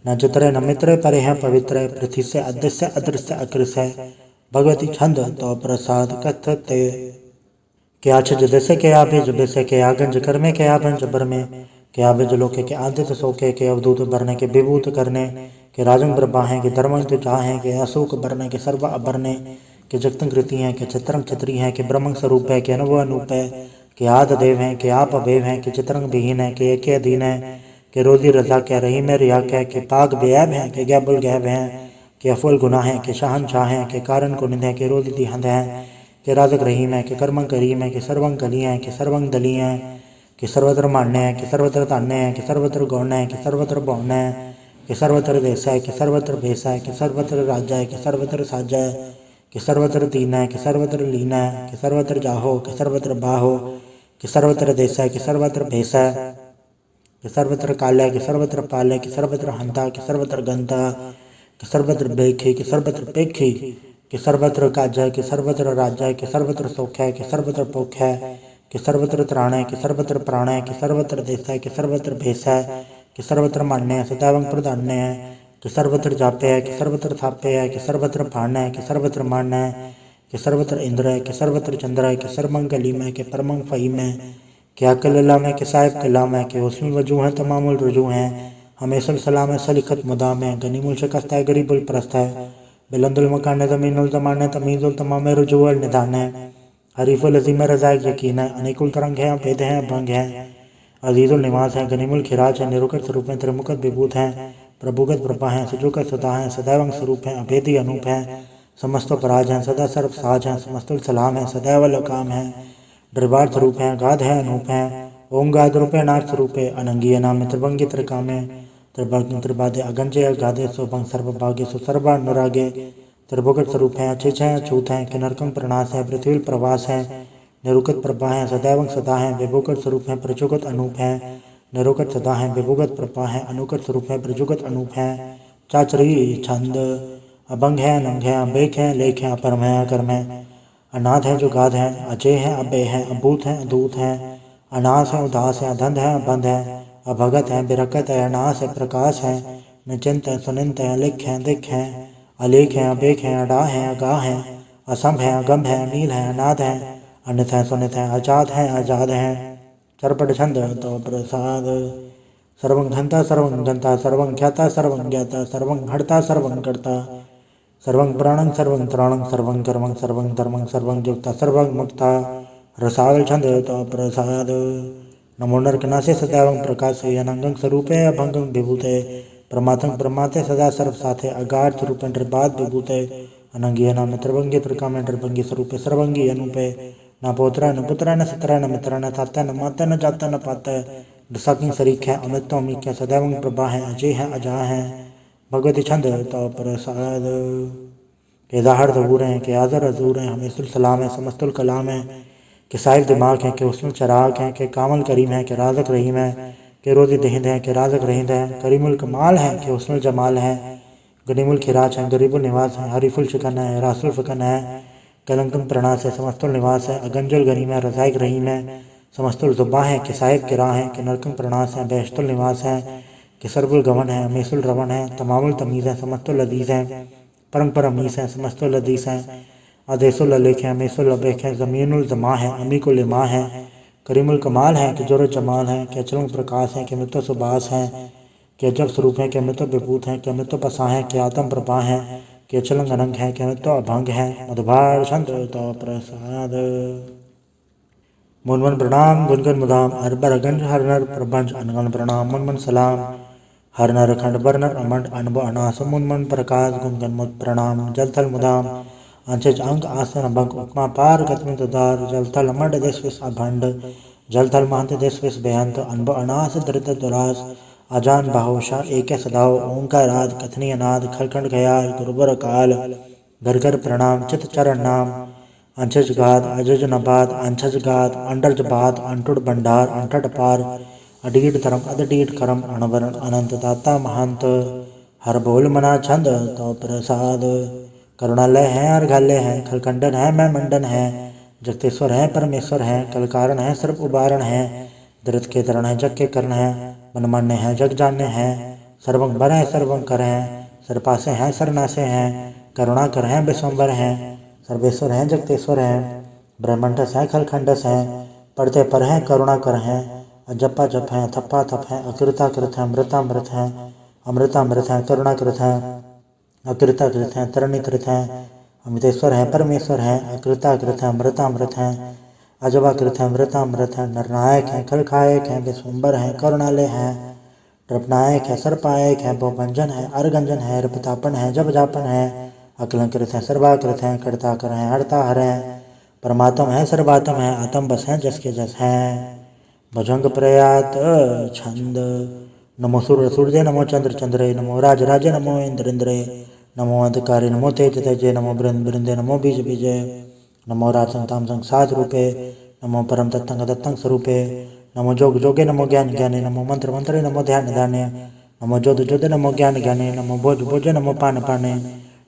A: न चित्र न मित्र परे है पवित्र पृथ्वी से अदृश्य अदृश्य अकृष्य भगवती छंद तो प्रसाद कथते क्या छज जैसे के आभेज बेसे के आगंज कर्मे के आभंज बरमे के आभेज लोके के आदित्य सोके के अवधूत भरने के विभूत करने के राजंग ब्रह्मा हैं के धर्मंग चाह हैं के अशोक भरने के सर्व अभरने के जगतंग कृति हैं के चित्रंग चित्री हैं के ब्रह्मंग स्वरूप है के अनुभव अनूप है के आद देव हैं के आप अभेव हैं के चित्रंग विहीन है के एक अधीन है के रोजी रजा के रही में रिया के पाक बेऐब हैं के गैबुल गैब हैं के अफुल गुनाह हैं के शाहन शाह हैं के कारण को निंद है के रोजी दिहंद हैं के राजक रहीम है के कर्मंग करीम है के सर्वंग कली है के सर्वंग दली है कि सर्वत्र मान्य है कि सर्वत्र तान्य है कि सर्वत्र गौण है कि सर्वत्र बौन है कि सर्वत्र देश है कि सर्वत्र भेष है कि सर्वत्र राज्य है कि सर्वत्र साज है कि सर्वत्र दीन है कि सर्वत्र लीन है कि सर्वत्र जाहो कि सर्वत्र बाहो कि सर्वत्र देश है कि सर्वत्र भेष है कि सर्वत्र काल है कि सर्वत्र पाल है कि सर्वत्र हंता कि सर्वत्र गंता कि सर्वत्र बेखी कि सर्वत्र पेखी कि सर्वत्र काज है कि सर्वत्र राज्य है कि सर्वत्र सौख्य है कि सर्वत्र पोख है कि सर्वत्र त्राण है कि सर्वत्र प्राण है कि सर्वत्र देश है कि सर्वत्र भेष है कि सर्वत्र मान्य है सदैवं प्रधान्य है कि सर्वत्र जाप्य है कि सर्वत्र थाप्य है कि सर्वत्र भाण है कि सर्वत्र मान है कि सर्वत्र इंद्र है कि सर्वत्र चंद्र है कि सर्वंगली में कि परमंग फहीम है कि अकल्ला में कि साहिब कलाम है कि उसमें वजू हैं तमामुल रुजू हैं हमेशा सलाम है सलिखत मुदाम है गनीमुल शिकस्त है गरीबुल प्रस्त है बिलंदुल मकान ज़मीनुल ज़मान है तमीज़ुल तमाम रुजूअल निदान है हरीफुल अजीम रज़ाइक यकीन है अनेकुल तरंग है भेद है भंग है अजीज़ुल निवास है गनीमुल खिराज है निरुकत स्वरूप है त्रिमुखत विभूत है प्रभुगत प्रभा है सुजुकत सदा है सदैवंग स्वरूप है अभेदी अनूप है समस्त पराज है सदा सर्व साज है समस्तुल सलाम है सदैव लकाम है दरबार स्वरूप है गाध है अनूप है ओम गाध रूप है नाथ स्वरूप है अनंगीय नाम त्रिभंगी त्रिकाम है त्रिभंग त्रिबादे अगंजय गाधे सुभंग सर्वभाग्य सुसर्वानुरागे त्रिभुगत स्वरूप है अचिच है अछूत है कि नरकंग प्रणाश है पृथ्वी प्रवास है निरुकत प्रभा है सदैवंग सदा है विभुगत स्वरूप है प्रचुगत अनूप है निरुकत सदा है विभुगत प्रभा है अनुकत स्वरूप है प्रजुगत अनूप है चाचरी छंद अभंग है अनंग है अबेक है लेख है अपरम है अकर्म है अनाथ है जो गाध है अजय है अबे है अभूत है अदूत है अनास है उदास है अधंध है अबंध है अभगत है बिरकत है अनास है प्रकाश है निचिंत है सुनिंत है लिख है दिख है अलेख है अबेक है अडा है अगाह है असंभ है अगम है अमील है अनाद है अनित है सुनित है आजाद है चरपट छंद तो प्रसाद सर्वं घंता सर्वं गंता सर्वं ख्याता सर्वं ज्ञाता सर्वं हड़ता सर्वं कर्ता सर्वं प्राणं सर्वं त्राणं सर्वं कर्मं सर्वं धर्मं सर्वं युक्ता सर्वं मुक्ता रसावल छंद तो प्रसाद नमो नरकनासे सदैवं प्रकाशे अनंगं स्वरूपे अभंगं विभूते प्रमाथं प्रमाते सदा सर्व साथे अगार स्वरूप निर्बाध विभूते अनंगी नाम त्रिभंगी त्रिकाम निर्भंगी स्वरूपे सर्वंगी अनुपे न पोत्रा न पुत्रा न सत्रा न मित्रा न ताता न माता न जाता न पाता दसाकिंग शरीक है अमित्व अमीक है सदैवं प्रभा है अजय है अजा है भगवती छंद तो प्रसाद के दाहर जबूर हैं के आज़र अजूर हैं हमेशुल सलाम है समस्तुल कलाम है के साहिब दिमाग हैं के उसमें चराग हैं के कामल करीम है के राजक रहीम है के रोज़ी दहिंद है के राजक रहींद है करीमुल कमाल है के उसमें जमाल है गनीमुल खिराज है गरीबुल निवास है हरीफुल शिकन है रासुल फिकन है कलंकन प्रणास है समस्तुल निवास है अगंजुल गनीम है रजाइक रहीम है समस्तुल जुब्बा है कि साहिब किरा है कि नरकंग प्रणास है बेहस्तुल निवास है कि सर्वुल गवन है अमीसुल रवन है तमामुल तमीज़ है समस्तुल अदीज़ है परम परमीस है समस्तुल अदीस है आदेशुल अलेख है अमीसुल अबेख है ज़मीनुल ज़मा है अमीकुल इमा है करीमुल कमाल हैं कि जोर जमाल हैं, कि अचरंग प्रकाश हैं, कि अमृत सुबास हैं, कि अजब स्वरूप हैं, कि अमृत विभूत हैं, कि अमृत पसा हैं, कि आत्म प्रभा हैं, कि अचलंग अनंग हैं, कि अमृत अभंग हैं, मधुभार छंद तो प्रसाद। मुन मन प्रणाम गुनगन मुदाम अरबर गंज हर नर प्रभंज अनगन प्रणाम मुन मन सलाम हर नर खंड बर नर अमंड अनब अनास मुन मन प्रकाश गुनगन मुद प्रणाम जल थल मुदाम अंशज अंग आसन भंग उपमा पार गतमित दार जल थल अमंड देश विष अभंड जल थल महंत देश विष बेहंत अनब अनास दरिद्र दुरास अजान बाहुषा एक सदाओ ओंकार आद कथनी अनाद खलखंड गयार गुरुबर काल घर घर प्रणाम चित चरण नाम अंशज गाद अजज नबाद अंशज गाद अंडरज बाद अंटुड भंडार अंठट पार अडीड धर्म अदडीड करम अणवरण अनंत दाता महंत हर बोल मना छंद तो प्रसाद। करुणालय है अर्घालय है खलखंडन है मैं मंडन है जगतेश्वर है परमेश्वर है कलकारण है सर्व उबारण है दृत के तरण है जग के करण है मनमान्य है जग जानने हैं सर्वं बर है सर्वं कर है सरपासे हैं सरनासे हैं करुणा कर हैं विश्वम्बर हैं सर्वेश्वर हैं जगतेश्वर हैं ब्रह्मंडस हैं खलखंडस हैं पढ़ते पर हैं करुणा कर हैं जपा जप हैं थप्पा थप हैं अकृता कृत हैं अमृतामृत हैं अमृतामृत हैं करुणा कृत हैं अकृता कृत हैं तरणी कृत हैं अमृतेश्वर हैं परमेश्वर हैं अकृता कृत हैं अमृतामृत हैं अजबा कृत हैं अमृतामृत हैं नरनायक हैं खलखायक हैं विश्वम्बर हैं करुणालय हैं ट्रपनायक है सर्पायक है भोपंजन है अर्गंजन है रपतापन है जब जापन है अकलंकृत है सर्वाकृत हैं कर्ता कर हैं हरता हर हैं परमात्म है सर्वात्म है आत्म बस हैं जस के जस हैं भुजंग प्रयात छंद नमो सूर्य सूर्य नमो चंद्र चंद्रे नमो राज राजे नमो इंद्र इंद्रे नमो अंधकारे नमो तेज तेजे नमो बृंद बृंदे नमो बीज बीजे नमो राज संताम संसाद रूपे नमो परम तत्तंग दत्तंग स्वरूपे नमो जोग जोगे नमो ज्ञान ज्ञाने नमो मंत्र मंत्रे नमो ध्यान ध्याने नमो जोध जोधे नमो ज्ञान ज्ञाने नमो भोज भोजे नमो पान पाने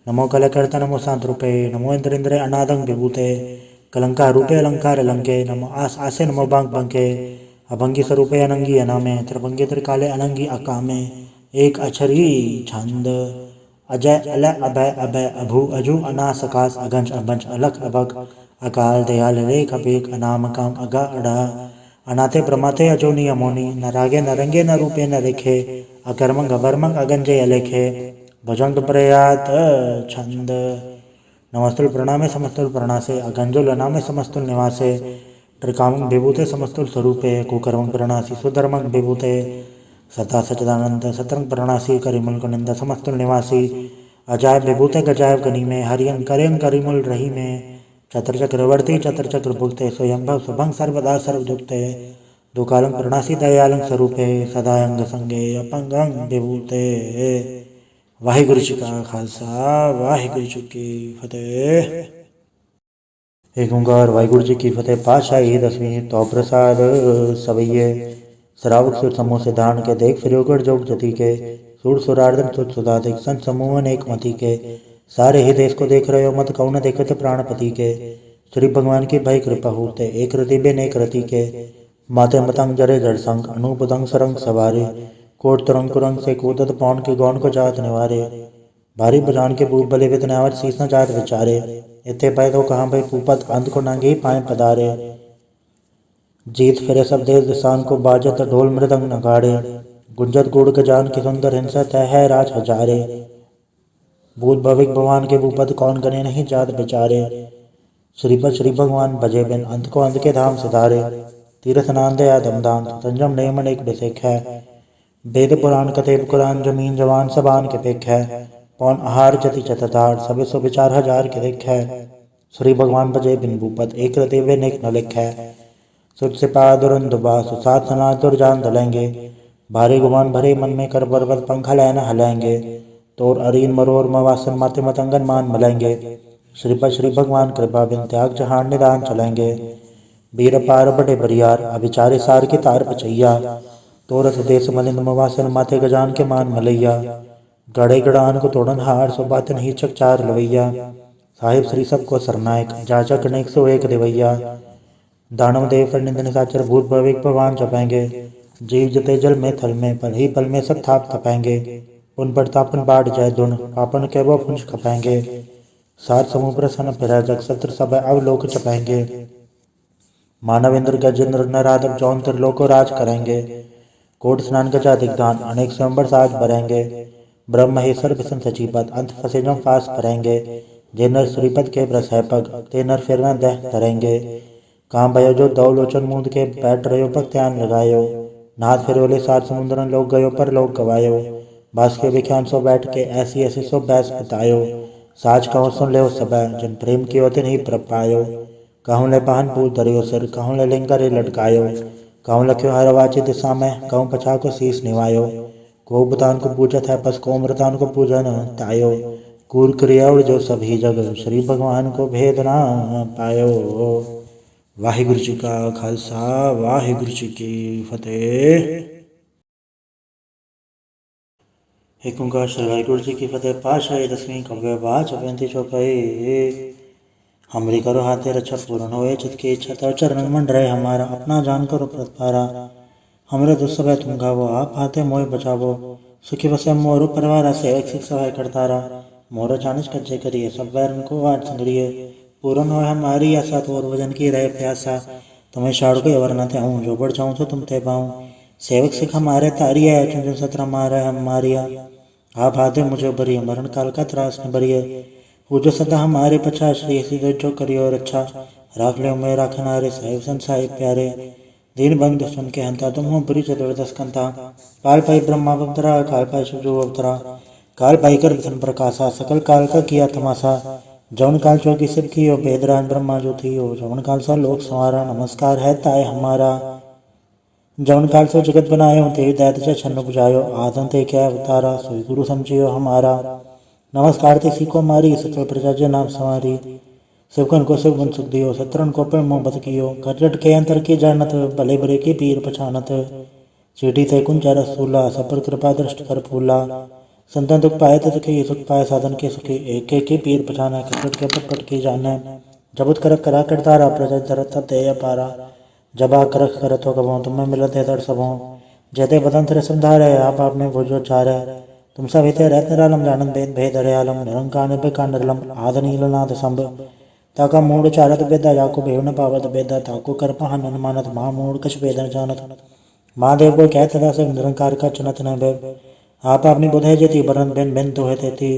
A: नमो कलकर्ता नमो शांत रूपे नमो इंद्र इंद्रे अनादंग विभूते कलंकार रूपे अलंकार अलंके नमो आस आसे नमो बांग बंके अभंगी स्वरूपे अनंगी अनामे त्रिभंगी त्रिकाले अनंगी अकामे एक अक्षरी छंद अजय अलय अभय अभय अभु अजु अनास आकाश अगंज अभंज अलख अभग अकाल दयाल रेख अभेक अनाम काम अगा अड़ा अनाथे प्रमाथे अजोनी अमोनी न रागे न रंगे न रूपे न रेखे अकर्मंग अवर्मंग अगंजे अलेखे भुजंग प्रयात छंद नमस्तुल प्रणामे समस्तुल प्रणासे अगंजुल अनामे समस्तुल निवासे त्रिकामं विभूते समस्तुल स्वरूपे कुकर्मं प्रणासी सुधर्मं विभूते सता सचिदानंद सतरंग प्रणासी करिमुल कनिंद समस्तुल निवासी अजायब विभूते गजायब गनी में हरियं करें करिमुल रही में चतर चक्रवर्ती चतर चक्र भुगते स्वयंभव शुभंग सर्वदा सर्वयुक्ते दुकालं प्रणासी दयालं स्वरूपे सदायंग संगे अपंगं विभूते। वाहिगुरु जी का खालसा वाहिगुरु जी की फतेह। एक ओंकार वाहिगुरु जी की फतेह। पातशाही 10वीं तो प्रसाद सवैये श्रावक सुर समूह से धारण के देख फिरोगढ़ जोग जति के सुर सुरार्दन सुर सुधाधिक संत समूह अनेक मति के सारे ही देश को देख रहे हो मत कौन देखते प्राणपति के श्री भगवान की भय कृपा होते एक रति बे नेक रति के माते मतंग जरे जड़ संग अनूपदंग सरंग सवारे कोट तरंग कुरंग से कूदत पौन के गौन को जात निवारे भारी बजान के भूप बले वितनावर शीस न जात विचारे इतने पै तो कहाँ भाई पूपत अंत को नांगे पाए पदारे जीत फिरे सब देश दिशान को बाजत ढोल मृदंग नगाड़े गुंजत गुड़ गजान की सुंदर हिंसा तय है राज हजारे भूत भविक भगवान के भूपत कौन गने नहीं जात बेचारे श्रीपद श्री भगवान भजे बिन अंत को अंत के धाम सिधारे तीर्थ नांद या दमदान संजम नियमन एक बेसिक है वेद पुराण कथेब कुरान जमीन जवान सबान के पेख है पौन आहार जति चतधार सभी सो विचार हजार के देख है श्री भगवान भजे बिन भूपत एक रते वे नेक न लिख है सुत सिपा दुरंदुबा सुसात सना दुर्जान दलेंगे भारी गुमान भरे मन में कर पर्वत पंखा लैन हलेंगे तोर अरीन मरोर मवासन माते मतंगन मान मलेंगे श्रीपद श्री भगवान कृपा बिन त्याग जहान निदान चलेंगे वीर पार बड़े बरियार अभिचारे सार के तार पचैया तोरस देश मलिंद मवासन माथे गजान के मान मलैया गड़े गड़ान को तोड़न हार सो बात नहीं चकचार लवैया साहिब श्री सबको सरनायक जाचक अनेक सो एक देवैया दानव देव निंद निशाचर भूत भविक भगवान जपेंगे जीव जते जल में थल में पल ही पल में सब थाप थपेंगे उन पर तापन बाढ़ जाय दुन पापन के वो पुंज खपेंगे सात समूह प्रसन्न फिर जग सत्र सब अवलोक चपेंगे मानव इंद्र गजेंद्र नराधम जौन त्रिलोको राज करेंगे। कोट स्नान गजाधिक दान अनेक स्वयंवर साज भरेंगे। ब्रह्म महेश्वर विष्णु सचिपत अंत फसे जो फास भरेंगे। जे नर श्रीपद के ब्रस है पग ते नर फिर न दह धरेंगे। काम भयो जो दौ लोचन मूंद के बैठ रहो पर ध्यान लगायो। नाथ फिर बोले सात समुद्रन लोग गयो पर लोग गवायो। बास के विख्यान सो बैठ के ऐसी ऐसी सो बैस बतायो। साज कहो सुन ले सब जिन प्रेम की होते नहीं प्रभ पायो। कहूँ ले पाहन पूत धरियो सिर कहूँ ले लिंगर लटकायो। कहूँ लख्यो हर वाची दिशा में कहूँ पछा को शीस निवायो। को बतान को पूजत है पस को मृतान को पूजन तायो। कूर क्रिया जो सभी जग श्री भगवान को भेद ना पायो। वाहिगुरु जी का खालसा वाहिगुरु जी की फतेह। एक ओंकार श्री वाहिगुरु जी की फतेह। पाशाही दसवीं कव्य बाच बेनती चौपाई। हमरी करो हाथे रक्षा पूर्ण होए चित की इच्छा तो चरण मन रहे हमारा। अपना जान करो प्रतपारा हमरे दुस्सभय तुम गावो। आप हाथे मोह बचावो सुखी बसे मोरु परिवार से एक सिख सहाय करतारा। मोर चानिस कच्चे करिए सब वैर उनको वाट संगरिए। पूर्ण हो हमारी आशा तो और वजन की रहे प्यासा। तुम्हें शाड़ को अवर न थे हूँ जो बढ़ जाऊँ तो तुम ते पाऊँ। सेवक सिख हमारे तारिया चुन सत्र मारे हम मारिया। आप हाथे मुझे बरिए मरण काल का त्रास न बरिए। पूजो सदा हमारे पछा श्री सिद्धो जो करियो रक्षा। राख ले मैं राखना रे साहिब संसाहिब प्यारे। दीन बंधु सुन के हंता तुम हो बुरी चतुर्दश कंता। काल पाई ब्रह्मा अवतरा काल पाई शिवजो अवतरा। काल पाई कर विष्णु प्रकाशा सकल काल का किया तमाशा। जौन काल चौकी सिर की हो बेदराज ब्रह्मा जो थी हो। जौन काल सा लोक संवारा नमस्कार है ताय हमारा। जौन काल सो जगत बनायो ते दैत छन्न बुझायो। आदम ते क्या अवतारा सोई गुरु समझियो हमारा। नमस्कार ते सीको मारी सकल प्रजा जे नाम संवारी। शिवकन को शिव बन सुख दियो शत्रन को पे मोह बत कियो। करजट के अंतर की जानत भले बरे की पीर पछानत। चीटी ते कुंचा रसूला सपर कृपा दृष्ट कर फूला। संतन दुख पाए तो सुखी सुख पाए साधन के सुखी। एक एक की पीर पछाना करजट के पट की जाने। जबुत करक करा करतारा प्रजा धरत सब दे पारा। जब आ करख करत हो कबो तुम्हें मिलत है दर सबों। जयते बदन तेरे संधारे आप आपने भोजो चारे। तुम सब हिते रहत निरालम जानत भेद भेद हरियालम। निरंकार निर्विकार निर्लम आद नील नाद संभ। ताका मूड चारत बेदा जाको भेव न पावत बेदा। ताको कर पहन अनुमानत महा मूड कछ वेदन जानत। महादेव को कहत सदा सब निरंकार का चुनत न भय। आप अपनी बुध है जेती बरन बेन बेन तो है तेती।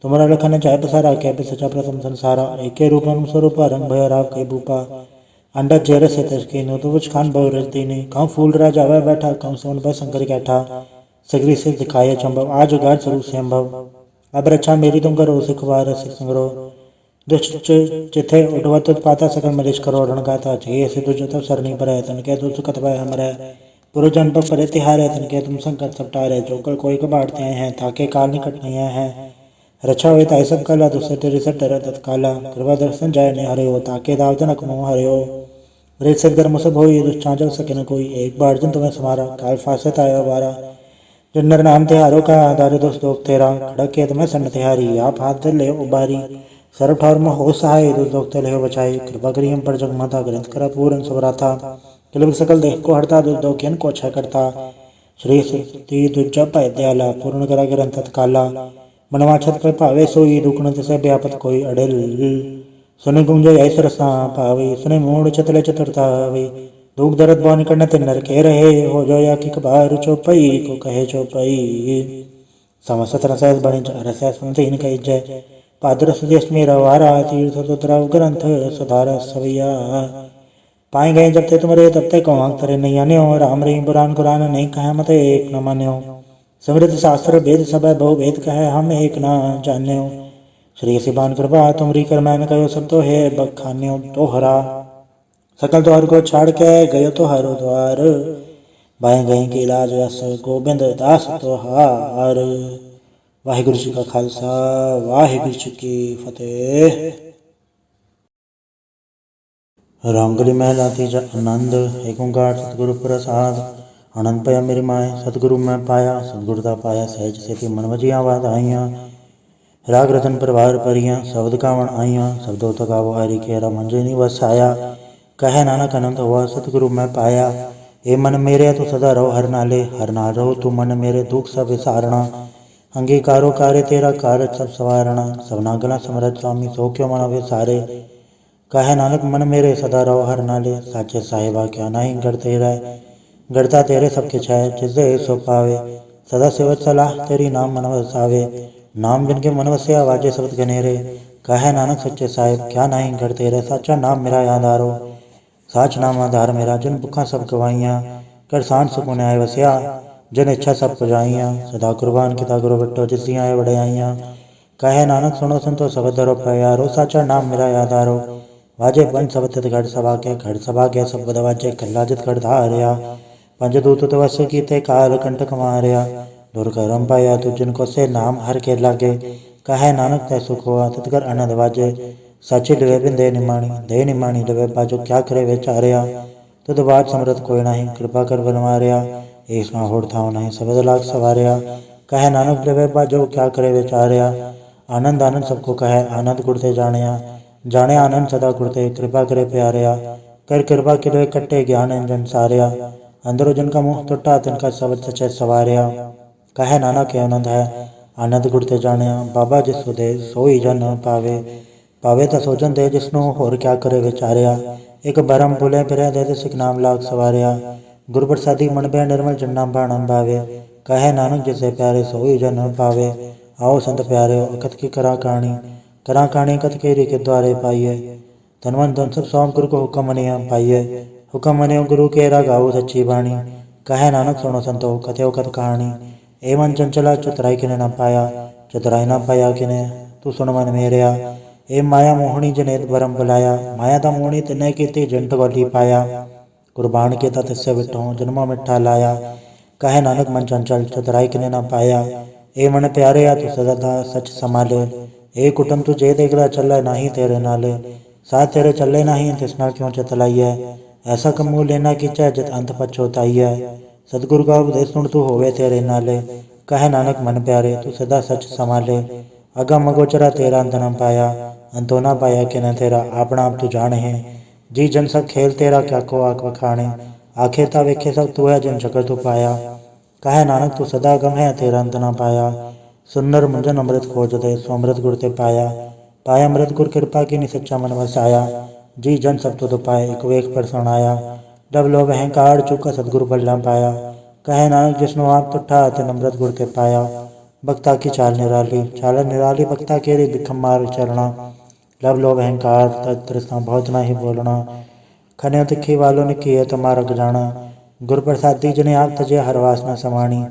A: तुम्हारा लखन चाहे पसारा कह पे सचा प्रथम संसारा। एके रूप स्वरूप रंग भय राव कई भूपा। अंडा चेहरे से तस्की नो तो कुछ खान बहु रच दीनी। कहूँ फूल राजा वह बैठा कहूँ सोन पर शंकर कैठा। सगरी से दिखाए चंबव आज उगार स्वरूप से अम्भव। अब रक्षा मेरी तुम करो सिखवार सिख संग्रह। दुष्ट चिथे उठवत पाता सकल मरीज करो रण गाता। जे ऐसे दुज तब सरनी पर है तन के दुष्ट कतवाय हमरे। पुरो जन पर परे तिहार है तन के तुम संकट सपटारे। जो कल कोई को बांटते हैं ताके काल निकट नहीं हैं। रक्षा हुए ताई सब कला दुष्ट तेरे सट डर तत्काला। कृपा दर्शन जाय ने हरे हो ताके दाव जनक मोह हरे हो। रेत सदगर मुसब हो ये दुष्ट चांचल सके न कोई। एक बार जन तुम्हें समारा काल फासत आयो बारा। जिन्नर नाम तिहारो का आधार दोस्त दोग तेरा। खड़क के तुम्हें सन्न तिहारी आप हाथ धर ले उबारी। सर्व ठौर में हो सहाय दोस्त दोग ते ले बचाई। कृपा करी हम पर जग माता ग्रंथ करा पूर्ण सबराथा। किलबिल सकल देह को हरता दुख दो किन को अच्छा करता। श्री सुति दुर्जा पाय दयाला पूर्ण करा ग्रंथ तत्काला। मनवा छत पर पावे सोई दुखन से व्यापत कोई अड़ेल। सुने गुंजय ऐसर सा पावे सुने मूड चतले चतुरतावे। दुख दर्द बौन करने ते नर के रहे हो जो या कि कबार चौपई को कहे चौपई। समस्त रसैस बणि रसैस सुनतीन कही जय। पादर सुदेश मेरा वारा तीर्थ तुतराव ग्रंथ सुधारा सवैया। पाए गए जब ते तुमरे तब ते कौन तरे नहीं आने हो। राम रही पुराण कुरान नहीं कहे मत एक न मान्यो। समृद्ध शास्त्र वेद सब बहु वेद कहे हम एक न जान्यो। श्री सिबान कृपा तुमरी कर मैंने कहो सब तो है बखान्यो तोहरा। सकल द्वार को छाड़ के गयो तो हरो द्वार। बाएं गए के इलाज यस गोबिंद दास तोहार। वाहिगुरु जी का खालसा वाहिगुरु जी की फतेह। रामगली महला तीजा आनंद। एक ओंकार सतगुरु प्रसाद। आनंद पाया मेरी माए सतगुरु मैं पाया। सतगुरुता पाया सहज से मन वजिया वाद आईया। राग रतन परिवार परिया शब्द कावण आईया। शब्दों तकावो हरि केरा मंजे निवस आया। कहे नानक अनंत हुआ सतगुरु मैं पाया। ए मन मेरे तू सदा रहो हर नाले हर नाल रहो तू मन मेरे दुख सब विसारणा। अंगीकारो कार्य तेरा कार्य सब सवारणा। सबना गला समरथ स्वामी सो क्यों मन विसारे। कहे नानक मन मेरे सदा रहो हर नाले, साचे साहिबा क्या नहीं गढ़ते रह। गढ़ता तेरे सबके छाए जिसे सो पावे, सदा सेवत सलाह तेरी नाम मन वसावे। नाम जिनके मन वसिया वाजे शब्द घनेरे, कहे नानक सच्चे साहिब क्या नहीं गढ़ते रह। साचा नाम मेरा आधारो, साच नाम आधार मेरा। जिन भुखा सब गवाइयाँ, कर सांझ सुकुन आए वसिया। जिन इच्छा सब पुजाइयाँ, सदा कुर्बान किता गुरु बट्टो जिसी आए वड़ाइयाँ। कहे नानक सुनो संतो सब धरो प्यारो, साचा नाम मेरा आधारो। वाजे पंच सब तित घड़ सभा के, घड़ सभा के सब वाजे कल्ला जित घड़ धारिया। पंचदूत तवस कीते काल कंटक मारिया, दुर्कर्म पाया तु जिनको से नाम हर के लागे। कहे नानक तै सुख हुआ तितकर आनंद वाजे, साची लिवे बिन दे निमाणी लिवे बाजो। क्या करे बेचारिया तुद बात समरत कोई नहीं, कृपा कर बनवारिया। ऐसा होड़ था नहीं सबद लाख सवारिया, कहे नानक लिवे बाजो क्या करे बेचारिया। आनंद आनंद सबको कहे आनंद गुड़ते जानिया, जाने आनंद सदा गुड़ते कृपा करे प्यारिया। कर कृपा किले कट्टे ज्ञान अंजन सारिया, अंदरो जिनका मुँह टुटा तिनका शब्द सचे सवारिया। कहे नानक के आनंद है आनंद गुड़ते जानिया, बाबा जिसु दे सोई जन पावे। पावे तो सोजन दे जिसनु होर क्या करे विचारिया। एक बरम बुले फिरे दे सिख नाम लाख सवारिया, गुरु प्रसादी मन बे निर्मल जन्ना बाणम भावे। कहे नानक जिसे प्यारे सोई जन पावे, आओ संत प्यारे अकथ की करा कहानी कथ केरी के द्वारे पाइये। धनवन धन सब सौंप गुरु को हुक्म मनिया पाइये, हुक्म मनियो गुरु के गाओ सच्ची बाणी। कहे नानक सुनो संतो कथो कथ कहानी, ए मन चंचला चतुराई किने न पाया, चतुराई न पाया किने तू सुन मन मेरिया। ए माया मोहनी जनेत बरम बुलाया, माया दा मोहनी तिने कीती जंट गोली पाया। कुर्बान के तिस्से बिठो जन्मा मिठा लाया, कहे नानक मन चंचल चतुराई किने न पाया। ए मन प्यारे आ तू सदा सच संभाले, ए कुटुम तू जे देखदा चले नाही तेरे नाले। साथ तेरे चले नहीं तिस नाल क्यों चतलाइए, ऐसा कमू लेना की चाह जित अंत पछोताइए। सतगुरु का उपदेश सुन तू होवे तेरे नाले, कहे नानक मन प्यारे तू सदा सच संभाले। अगम अगोचरा तेरा अंत न पाया, अंतो ना पाया कि न तेरा अपना आप तू जाने है। जी जन सब खेल तेरा क्या को आख वखाणे, आखे ता वेखे सब तू है जिन जगत तू पाया। कहे नानक तू सदा गम है तेरा अंत न पाया, सुंदर मुंजन अमृत खोज दे सो अमृत गुर ते पाया। पाया अमृत गुर कृपा की नि सच्चा मन वसाया, जी जन सब तो पाए एक वेख पर सुनाया। डब लोभ अहंकार चुका सतगुरु बल्ला पाया, कहे नानक जिसनो आप तुठा तिन अमृत गुर ते पाया। भक्ता की चाल निराली भक्ता केरी बिखम मार चलना। लब लोभ अहंकार तृष्णा बहुत ना ही बोलना, खने तिखी वालों ने किए तुम्हारा जाना। गुर प्रसादी जिने आप तजे हर वासना समाणी,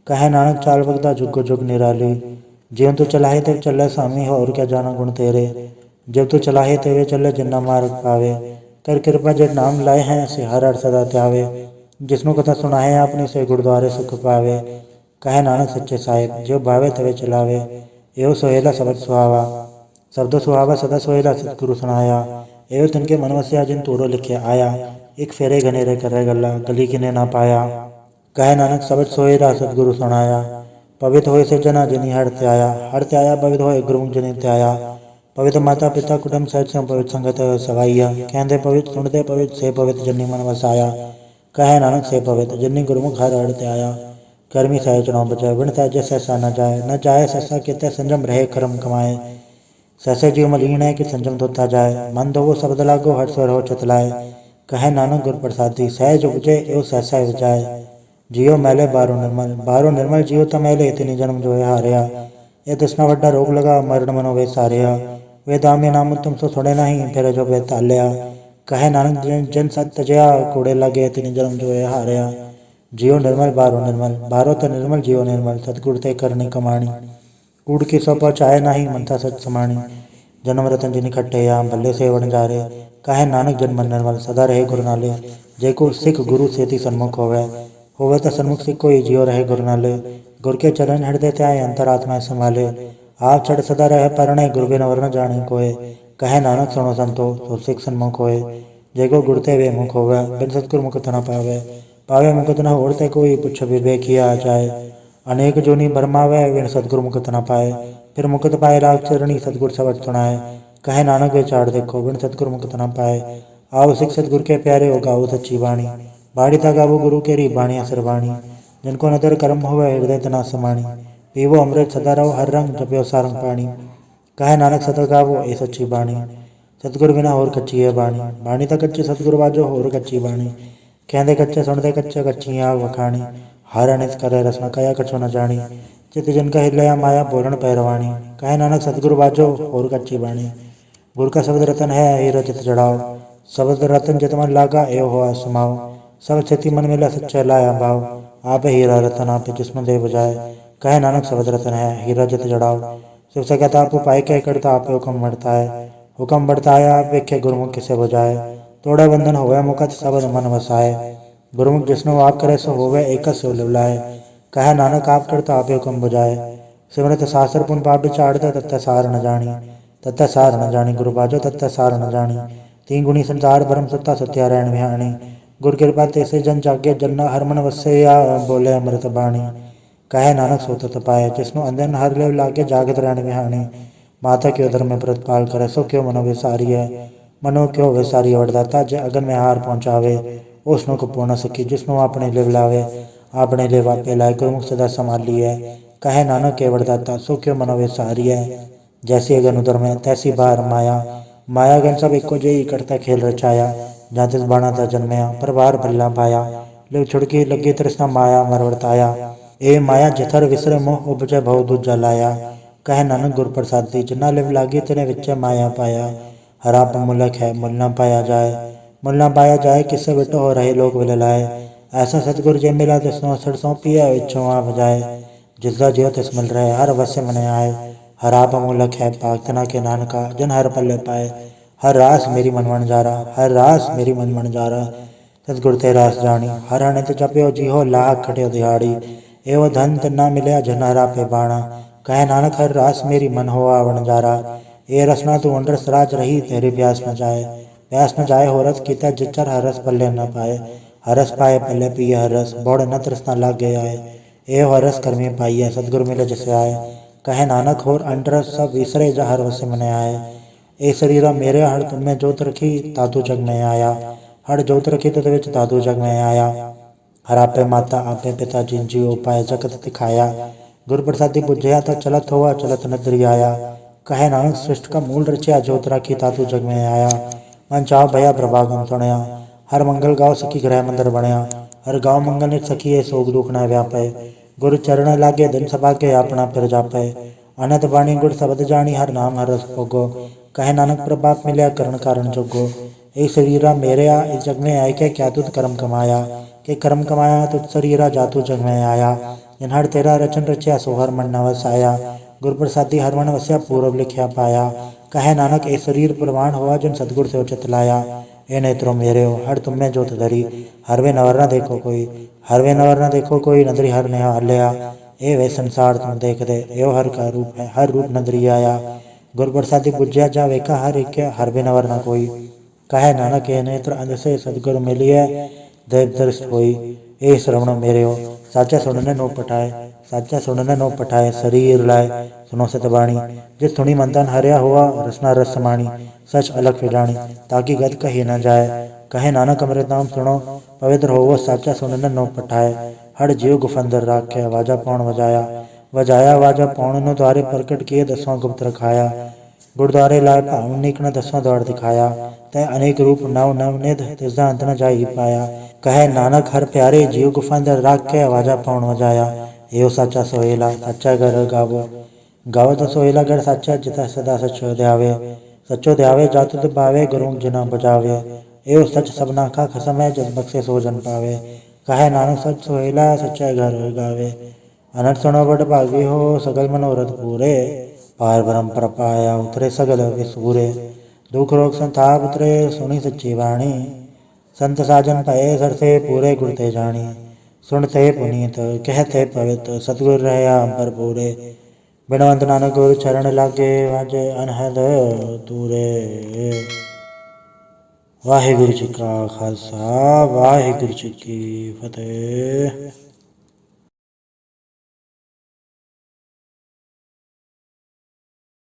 A: कहे नानक चाल भगता जुग जुग निराली। ज्यों तू चलाहे तेव चले स्वामी हो और क्या जाना गुण तेरे, जब तू चलाहे तेवे चले जिन्ना मार्ग पावे। कर कृपा जब नाम लाए हैं से हर हर सदा त्यावे, जिसनु कथा सुनाए अपनी से गुरुद्वारे सुख पावे। कहे नानक सच्चे साहिब जो भावे तवे चलावे, एवं सोहेला शब्द सुहावा। शब्द सुहावा सदा सोहेला सतगुरु सुनाया, एवं तिनके मन वसिया जिन तूरो लिखे आया। एक फेरे घनेरे करे गल्ला गली किने ना पाया, कहे नानक शब्द सोहेला सतगुरु सुनाया। पवित्र होए से जना जिनी हर त्याया पवित्र होए गुरु जिनी त्याया। पवित्र माता पिता कुटुंब सहित पवित्र संगत सवाइया, कहते पवित्र सुनते पवित्र से पवित्र जन्नी मन वसाया। कहे नानक से पवित्र जिन्नी गुरुमुख हर हर त्याया। कर्मी सहज न बचाए विण त्याजे सहसा न जाए सहसा कितने संजम रहे कर्म कमाए। सहसे जीव मलिन है कि संजम धोता जाए, मन धोवो शब्द लागो हर स्वर हो चतलाए। कहे नानक गुर प्रसादी सहज उपजे एवं सहसा जाए। जियो मैले बारो निर्मल जियो त मैले इतनी जन्म जो है हारिया। ये तृष्णा वड्डा रोग लगा मरण मनो वे सारिया, वे दामे नाम तुम सो सुने नहीं फिर जो वे तालिया। कहे नानक जन सत तजया कूड़े लगे इतनी जन्म जो है हारिया। जियो निर्मल बारो तो निर्मल जियो निर्मल, सतगुर ते करनी कमाणी। कूड़ की सौ पहुँचाए नहीं मनता सच समाणी, जन्म रतन जिन इकट्ठे या भले से वण जारे। कहे नानक जन्म निर्मल सदा रहे गुरु नाले, जय को सिख गुरु सेति सन्मुख होवे तो सन्मुख सिख कोई जियो रहे गुरु नाले। गुर के चरण हृदय त्याय अंतरात्मा संभाले, आप छड़ सदा रहे परणे गुरु बिन वर्ण जाने कोय। कहे नानक सुनो संतो तो सिख सन्मुख होए, जय को गुरते वे मुख होवे बिन सतगुर मुकुत न पावे मुकुत न ओढ़ते कोई पुछ विवेक किया जाए। अनेक जोनी भरमावे विन सतगुर मुकुत न पाए, फिर मुकुत पाए राग चरणी सतगुर सबद सुनाए। कहे नानक विचार देखो बिन सतगुर मुकुत न पाए, आओ सिख सतगुर के प्यारे हो गाओ सच्ची बाणी। बाड़ी था गावो गुरु केरी बाणिया सरबाणी, जिनको नदर कर्म होवे हृदय तना समाणी। पीवो अमृत सदा रहो हर रंग जपियो सारंग पाणी, कहे नानक सदा गावो ए सच्ची बाणी। सतगुर बिना होर कच्ची है बाणी। बाणी तो कच्ची सतगुर बाजो होर कच्ची बाणी। कहते कच्चे सुनते कच्चे कच्ची आग वखाणी। हर अनित करे रसना कया कछो न जानी। चित जिनका हिलया माया बोलन पैरवाणी। कहे नानक सतगुर बाजो होर कच्ची बाणी। गुर का शब्द रतन है हीरा चित जड़ाओ। शब्द रतन चित मन लागा एव हुआ समाओ। सब स्थिति मन मिला सच्चा लाया भाव। आप हीरा रतन आप जिसम दे बुझाए। कहे नानक शब्द रतन है हीरा चित जड़ाओ। शिव से कहता आप उपाय कह करता आप हुक्म बढ़ता है। हुक्म बढ़ता है आप वेख्य गुरुमुख किसे बुझाए। तोड़ा बंधन होवे मुकत सबद मन वसाए। गुरुमुख जिसनो आप करे सो होवे एक सो लिवलाए। कहे नानक आप करता आप हुक्म बुझाए। सिमरत शास्त्र पुन पाप विचारते तत्त सार न जानी। तत्त सार न जानी गुरु बाजो तत्त सार न जानी। तीन गुणी संसार भरम सत्ता सत्या रैन बिहानी। गुर कृपा तेसे जन जागे जन्ना हर मन वसे या बोले अमृत बाणी। कहे नानक सो तत पाए जिसनो अंधन हर ले लागे जागत रैन बिहानी। माता क्यों धर्म में प्रतिपाल करे सो क्यों मनो विसारी है। मनो क्यों विसारी वरदाता जे अगन में हार पहुँचावे। उसनो को पूर्ण सखी जिसनो अपने ले लावे। अपने ले वापे लाए गुरुमुख सदा संभाली है। कहे नानक के वरदाता सो क्यों मनो विसारी है। जैसी अगन उदर में तैसी बार माया। माया गन सब एको जेई करता खेल रचाया। जहाँ तिस बाणा था जन्मया पर बार भल्ला पाया। लिव छुड़की लगी तृष्णा माया मर वर्ताया। ए माया जिथर विसरे मोह उपजय भव दूजा लाया। कहे नानक गुर प्रसादी जिन्ना लिव लागी तिने विच माया पाया। हराप मुलक है मुल न पाया जाए। मुल न पाया जाए किससे बिटो हो रहे लोग विल लाए। ऐसा सतगुर जे मिला तिसनो सड़ सौंपिया इच्छो आ बजाए। जिसदा जियो तिस मिल रहे हर वश्य मने आए। हराप मूलक है पाक तना के नानका जन हर पल्ले पाए। हर रास मेरी मन मन जारा हर रास मेरी मन मन जारा। सतगुर ते रास जानी हर हणित जप्यो जिहो लाख खटियो दिहाड़ी। एवं धन तिन्ना मिलया जन हरा पे बाणा। कहे नानक हर रास मेरी मन हो आवण जारा। ए रसना तू अंडरस राज रही तेरी प्यास न जाए। प्यास न जाए हो रस कीता जिचर हरस पल्ले न पाए। हरस पाए पल्ले पिए हरस बौड़ न तृष्णा लागे आए। ए हरस कर्मी पाइए सतगुर मिले जिसे आए। कहे नानक होर अंडरस सब विसरे जा हर वसे मने आए। ए शरीरा मेरे हड़ तुम में जोत रखी तातु जग में आया। हड़ जोत रखी तद विच तातु जग में आया। हर आपे माता आपे पिता जिन जी उपाय जगत दिखाया। गुरु प्रसादी बुझया तक चलत हुआ चलत नदरी आया। कहे नानक सृष्ट का मूल रचिया जोत राखी तातु जग में आया। मन चाव भया प्रभागम सुनया। हर मंगल गाँव सखी गृह मंदिर बनया। हर गाँव मंगल नित सखी सोग दुख न व्यापे। गुरु चरण लागे दिन सभा के अपना फिर जापे। अनंत बाणी गुर शब्द जानी हर नाम हर रस भोगो। कहे नानक प्रभाप मिलया करण कारण जोगो। एक शरीरा मेरे इस जग में आय के क्या तुत कर्म कमाया। के कर्म कमाया तुझ शरीरा जातु जग में आया। जिन हर तेरा रचन रचिया सो हर मन न वसाया। गुर प्रसादी हर मन वस्या पूर्व लिखया पाया। कहे नानक ए शरीर प्रमाण हुआ जिन सतगुर से उचित लाया। ए नेत्रों मेरे हो हर तुम में जोत धरी। हर वे नवर न देखो कोई हर वे नवर न देखो कोई नदरी हर ने हाल्या। ए वे संसार तुम देख दे एव हर का रूप है हर रूप नदरी आया। गुर प्रसादी बुझ्या जा वेका हर एक हर वे नवर न कोई। कहे नानक ए नेत्र अंध से सदगुरु मिलिए देव दृष्ट होई। ए श्रवण मेरे हो साचा सुनने नो पठाए। साचा सुनने नो पठाए शरीर लाए सुनो सतबाणी। जिस सुनी मंथन हरया हुआ रसना रस समाणी। सच अलग फिजाणी ताकि गत कही न जाए। कहे नानक अमृत नाम सुनो पवित्र होवो साचा सुनने नो पठाए। हर जीव गुफंदर राखे वाजा पौण वजाया। वजाया वाजा पौण नो द्वारे प्रकट किए दसवां गुप्त रखाया। गुरुद्वारे लाए भाव निकन दसवां द्वार दिखाया। तय अनेक रूप नव नव निध तिसदा अंत न जाई पाया। कहे नानक हर प्यारे जीव गुफंदर राखे वाजा पौण वजाया। एव साचा सोहेला सच्चा घर गावो। गावो तो सोहेला घर साचा जिता सदा सचो ध्यावे। सचो ध्यावे जातु दबावे गुरु जिना बजावे। एव सच सबना का खसम है जस बख्शे सो जन पावे। कहे नानक सच सोहेला सच्चा घर गावे। अनंत सुनो बड़ भागी हो सगल मनोरथ पूरे। पार ब्रह्म पर पाया उतरे सगल विसूरे। दुख रोग संताप उतरे सुनी सच्ची वाणी। संत साजन भये सरसे पूरे गुर ते जानी। सुनते पुनीत कहते पवित्र सतगुर रहया अंबर पूरे। बिनवंत नानक गुरु चरण लागे वाजे अनहद तूरे। वाहिगुरु जी का खालसा वाहिगुरु जी की फतेह।